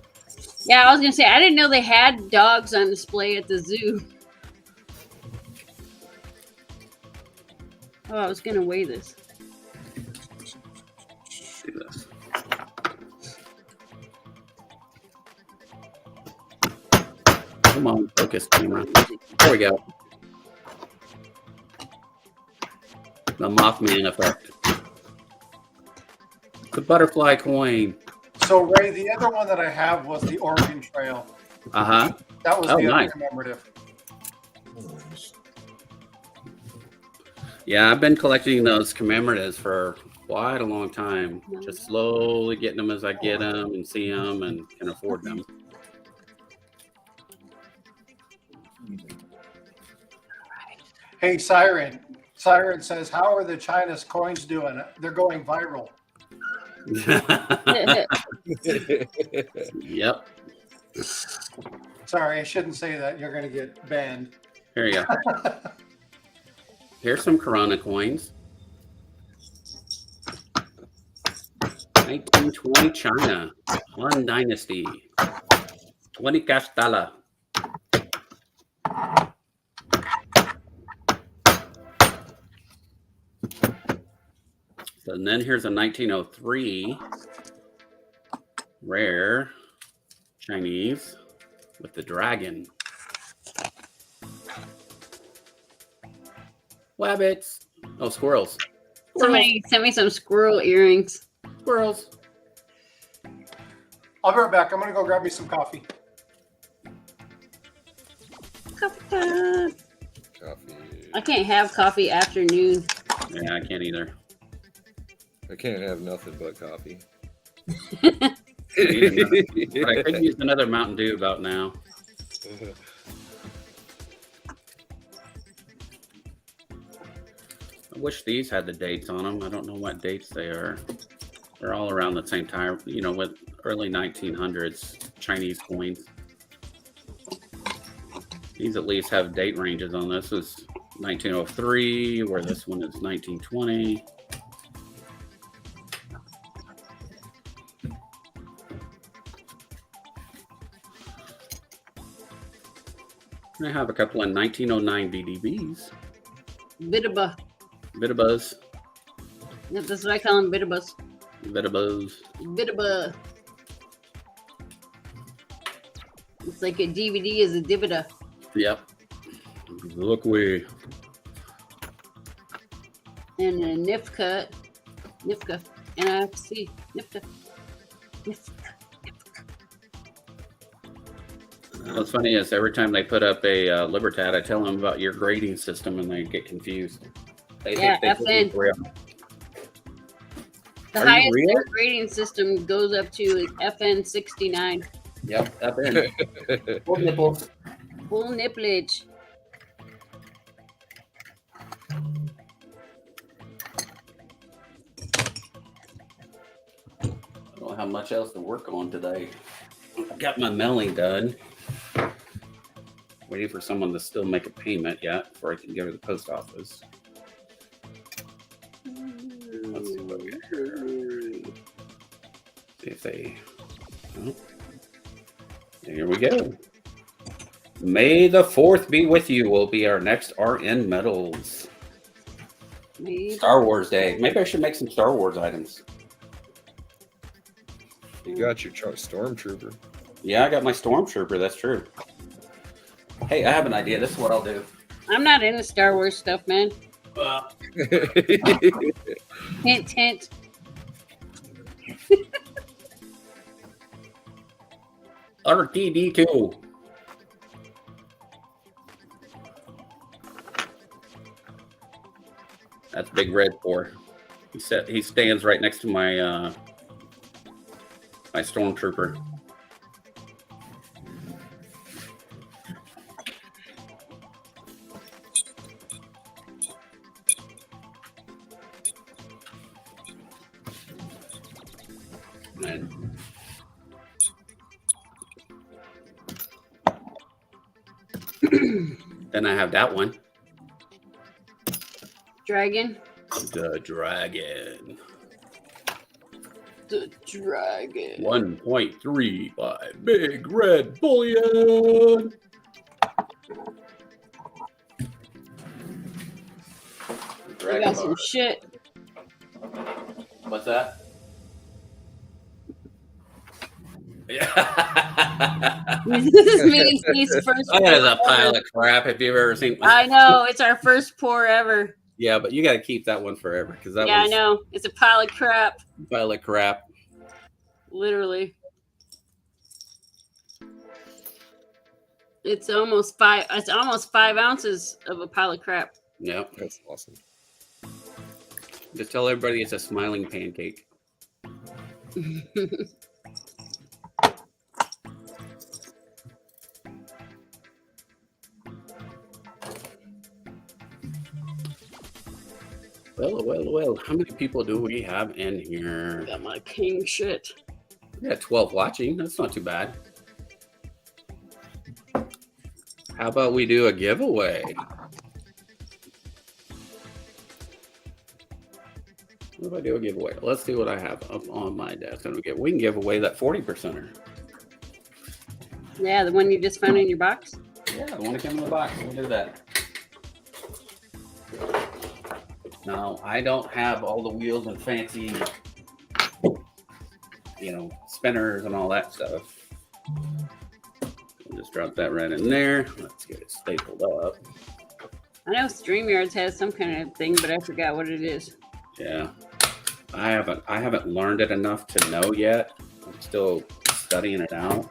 Yeah, I was gonna say I didn't know they had dogs on display at the zoo. Oh, I was gonna weigh this. Do this. Come on, focus camera. There we go. The Mothman effect. The butterfly coin. So, Ray, the other one that I have was the Oregon Trail. Uh-huh. That was Oh, the nice. other commemorative. Yeah, I've been collecting those commemoratives for quite a long time. Just slowly getting them as I get them and see them and can afford them. Hey, Siren. Siren says, "How are the China's coins doing? They're going viral." Yep. Sorry, I shouldn't say that. You're going to get banned. Here you go. Here's some Corona coins. 1920 China, Han Dynasty, 20 Castella. And then here's a 1903 rare Chinese with the dragon. Wabbits. Oh, squirrels. Somebody sent me some squirrel earrings. Squirrels. I'll be right back. I'm going to go grab me some coffee. Coffee time. Coffee. I can't have coffee after noon. Yeah, I can't either. I can't have nothing but coffee. But I could use another Mountain Dew about now. I wish these had the dates on them. I don't know what dates they are. They're all around the same time, you know, with early 1900s Chinese coins. These at least have date ranges on this. This is 1903, where this one is 1920. I have a couple in 1909 BDBs. Bitaba. Bittabuzz. Yep, that's what I call them, bitabas. Bittabuzz. Bitaba. It's like a DVD is a divida. Yep. Look way. And a Nifka. NFC. Nifka. What's funny is every time they put up a Libertad, I tell them about your grading system and they get confused. They Yeah, think they FN. real. The Are you highest real? rating system goes up to FN 69. Yep, up in. Full nipples. Full nipplage. I don't have much else to work on today. Got my mailing done. Waiting for someone to still make a payment yet before I can give her the post office. Let's see what we got here. See if they. Oh. Here we go. May the 4th be with you will be our next RN medals. Star Wars Day. Maybe I should make some Star Wars items. You got your stormtrooper. Yeah, I got my Stormtrooper. That's true. Hey, I have an idea. This is what I'll do. I'm not into Star Wars stuff, man. Hint, hint. RTD2. That's Big Red 4. He stands right next to my my Stormtrooper. And then I have that one. Dragon. The dragon. The dragon. 1.35 Big Red Bullion. I got some shit. What's that? Yeah. This is me and Steve's first That pour is a pile ever. of crap if you've ever seen. I know. It's our first pour ever. Yeah, but you got to keep that one forever because that Yeah, I was know. It's a pile of crap. a pile of crap. Literally. It's almost 5 ounces of a pile of crap. Yeah, That's awesome. just tell everybody it's a smiling pancake. Well. How many people do we have in here? Got my king shit. We got 12 watching. That's not too bad. How about we do a giveaway? What if I do a giveaway? Let's see what I have up on my desk. We can give away that 40%er. Yeah, the one you just found in your box. Yeah, the one that came in the box. We'll do that. Now, I don't have all the wheels and fancy, spinners and all that stuff. We'll just drop that right in there. Let's get it stapled up. I know StreamYards has some kind of thing, but I forgot what it is. Yeah. I haven't learned it enough to know yet. I'm still studying it out.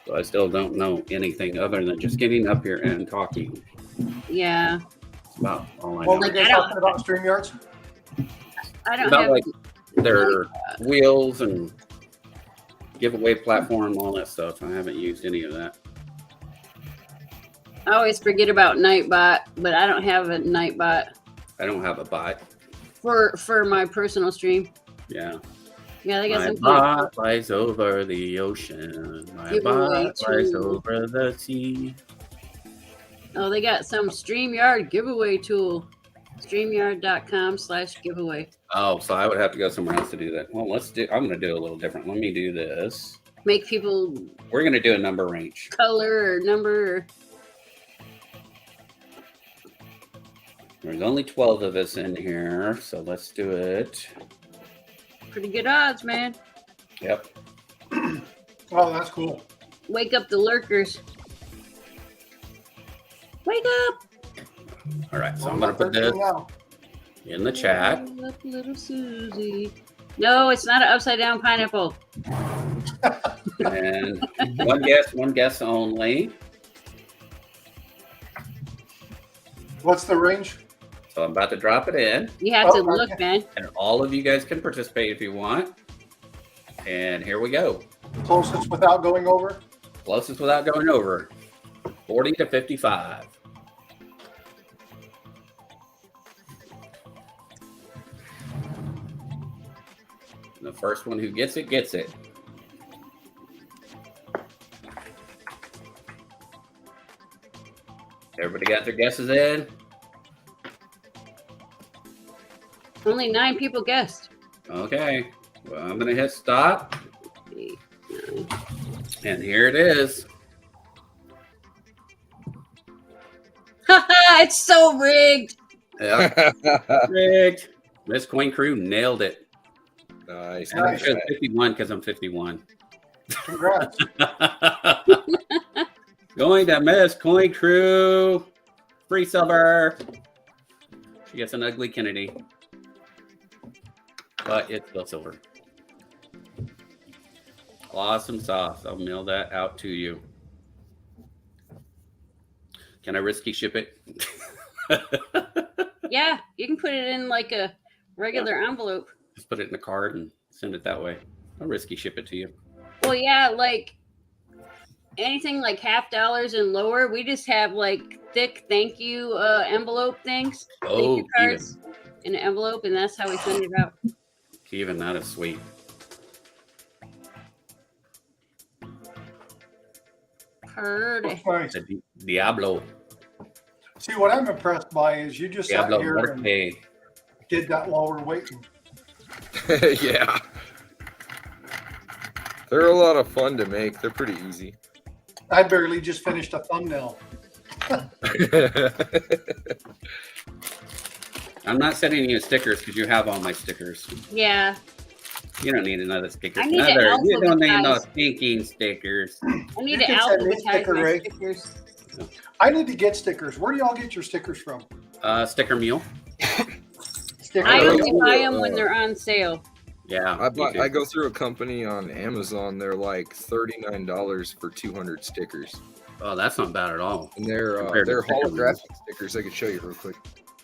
So I still don't know anything other than just getting up here and talking. Yeah. That's about all I What know. were you guys talking about StreamYards? I don't About have. like their wheels and giveaway platform, all that stuff. I haven't used any of that. I always forget about Nightbot, but I don't have a Nightbot I don't have a bot. for my personal stream. Yeah. Yeah, they got My some. bot flies over the ocean. My Giveaway bot flies tool. over the sea. Oh, they got some StreamYard giveaway tool. StreamYard.com/giveaway. Oh, so I would have to go somewhere else to do that. Well, I'm going to do it a little different. Let me do this. Make people We're going to do a number range. color or number. There's only 12 of us in here, so let's do it. Pretty good odds, man. Yep. Oh, that's cool. Wake up the lurkers. Wake up! All right, so Well, I'm going to put this now. in the chat. Wake up, little Susie. No, it's not an upside down pineapple. And one guess only. What's the range? So I'm about to drop it in, You have to Oh, look, okay. man. and all of you guys can participate if you want. And here we go. Closest without going over? Closest without going over. 40 to 55. And the first one who gets it, gets it. Everybody got their guesses in? Only 9 people guessed. Okay. Well, I'm going to hit stop. 8, 9. And here it is. Haha, it's so rigged. Yep. Rigged. Miss Coin Crew nailed it. Nice. And I chose 51 because I'm 51. Congrats. Going to Miss Coin Crew. Free silver. She gets an ugly Kennedy. But it's still silver. Awesome sauce. I'll mail that out to you. Can I risky ship it? Yeah, you can put it in like a regular envelope. Just put it in a card and send it that way. I'll risky ship it to you. Well, yeah, like anything like $50 and lower, we just have like thick thank you envelope things. Thank Oh, you cards in an envelope, and that's how we send it out. even that is sweet. Purdy. Nice. The Diablo. See, what I'm impressed by is you just sat Diablo here and Muerte. did that while we're waiting. Yeah. They're a lot of fun to make. They're pretty easy. I barely just finished a thumbnail. I'm not sending you stickers because you have all my stickers. Yeah, You don't need another sticker. I need to You don't need no alphabetize. stinking stickers. I need You to can send me a alphabetize sticker, my Ray. stickers. I need to get stickers. Where do y'all get your stickers from? Sticker mule. Sticker I Oh, only Mail? buy them when they're on sale. Yeah. me I too. go through a company on Amazon. They're like $39 for 200 stickers, Oh, that's not bad at all. and they're Compared to sticker holographic stickers. I could show you real quick.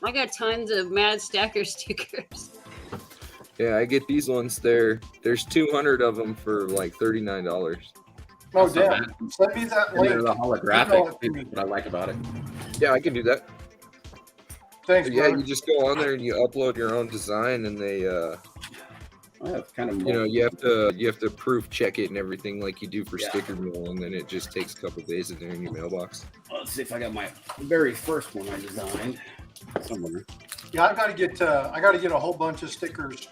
I got tons of Mad Stacker stickers. Yeah, I get these ones. There's 200 of them for like $39. Oh, That's not damn. Send me that And they're link. the Email holographic. it to me. That's what I like about it. Yeah, I can do that. Thanks, Yeah, brother. you just go on there and you upload your own design, and they, Well, it's kind of you know, you have to proof check it and everything like you do for sticker mail, and then it just takes a couple days and they're in your mailbox. Let's see if I got my very first one I designed somewhere. Yeah, I got to get a whole bunch of stickers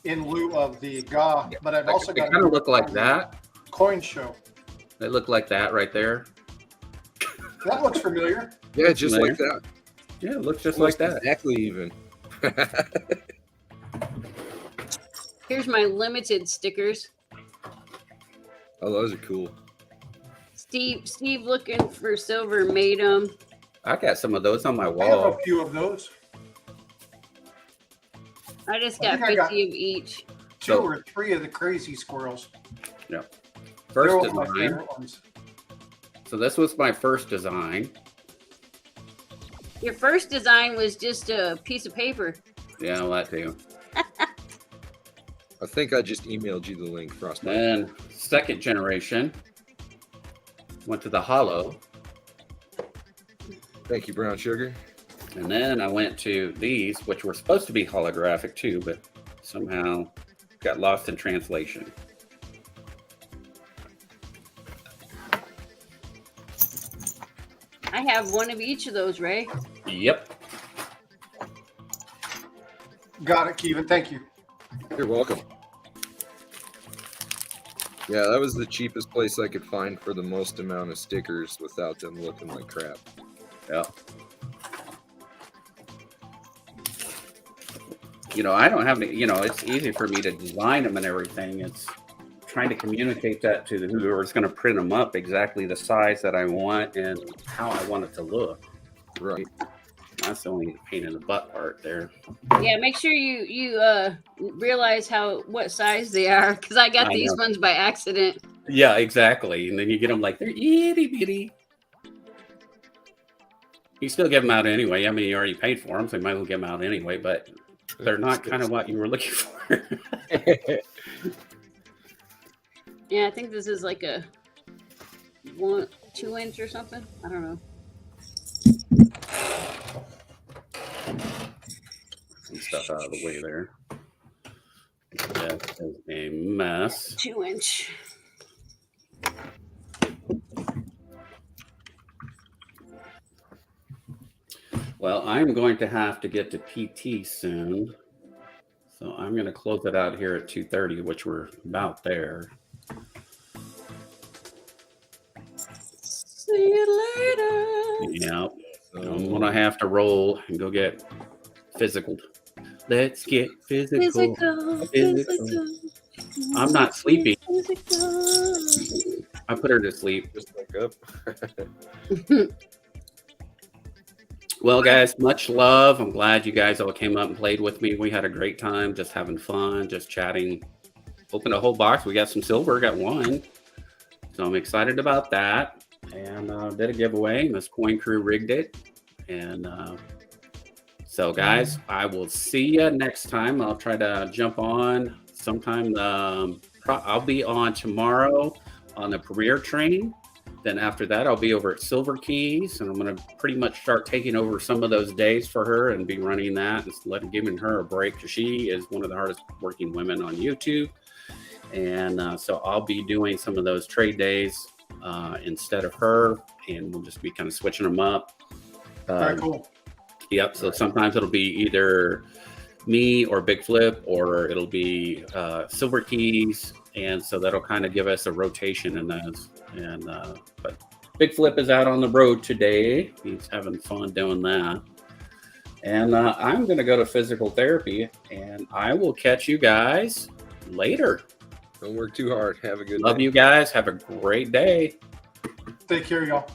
in lieu of the GA, but I've also They got kind of look like that. coin show. They look like that right there. That looks familiar. Yeah, just like that. Yeah, it looks just like that. Exactly even. Here's my limited stickers. Oh, those are cool. Steve looking for silver made them. I got some of those on my I have wall. a few of those. I just I got think I 50 got- of each. Two or three of the crazy squirrels. They're First one of my design. favorite ones. So this was my first design. Your first design was just a piece of paper. Yeah, that too. I think I just emailed you the link, Frostbite. Then second generation went to the hollow, Thank you, Brown Sugar. and then I went to these, which were supposed to be holographic too, but somehow got lost in translation. I have one of each of those, Ray. Yep. Got it, Kevin. Thank you. You're welcome. Yeah, that was the cheapest place I could find for the most amount of stickers without them looking like crap. Yeah. You know, I don't have any, you know, it's easy for me to design them and everything. It's trying to communicate that to whoever's going to print them up exactly the size that I want and how I want it to look. Right. That's the only pain in the butt part there. Yeah, make sure you realize what size they are, because I got I these know. ones by accident. Yeah, exactly. And then you get them like they're itty bitty. You still give them out anyway. I mean, you already paid for them, so you might as well give them out anyway. But they're not kind of what you were looking for. Yeah, I think this is like a 2 inch or something. I don't know. Some stuff out of the way there. That is a mess. 2 inch. Well, I'm going to have to get to PT soon. So I'm going to close it out here at 2:30, which we're about there. See you later. Yeah. I'm going to have to roll and go get physical. Let's get physical. Physical. I'm not sleepy. I put her to sleep. Just wake up. Well, guys, much love. I'm glad you guys all came up and played with me. We had a great time just having fun, just chatting. Opened a whole box. We got some silver, got one. So I'm excited about that. And did a giveaway. Miss Coin Crew rigged it. And so, guys, I will see you next time. I'll try to jump on sometime. I'll be on tomorrow on the career train. Then after that, I'll be over at Silver Keys, and I'm going to pretty much start taking over some of those days for her and be running that and giving her a break, because she is one of the hardest working women on YouTube. And so I'll be doing some of those trade days instead of her, and we'll just be kind of switching them up. Very cool. Yep. So sometimes it'll be either me or Big Flip, or it'll be Silver Keys, and so that'll kind of give us a rotation in those. And but Big Flip is out on the road today. He's having fun doing that. And I'm going to go to physical therapy, and I will catch you guys later. Don't work too hard. Have a good Love day. you guys. Have a great day. Take care, y'all.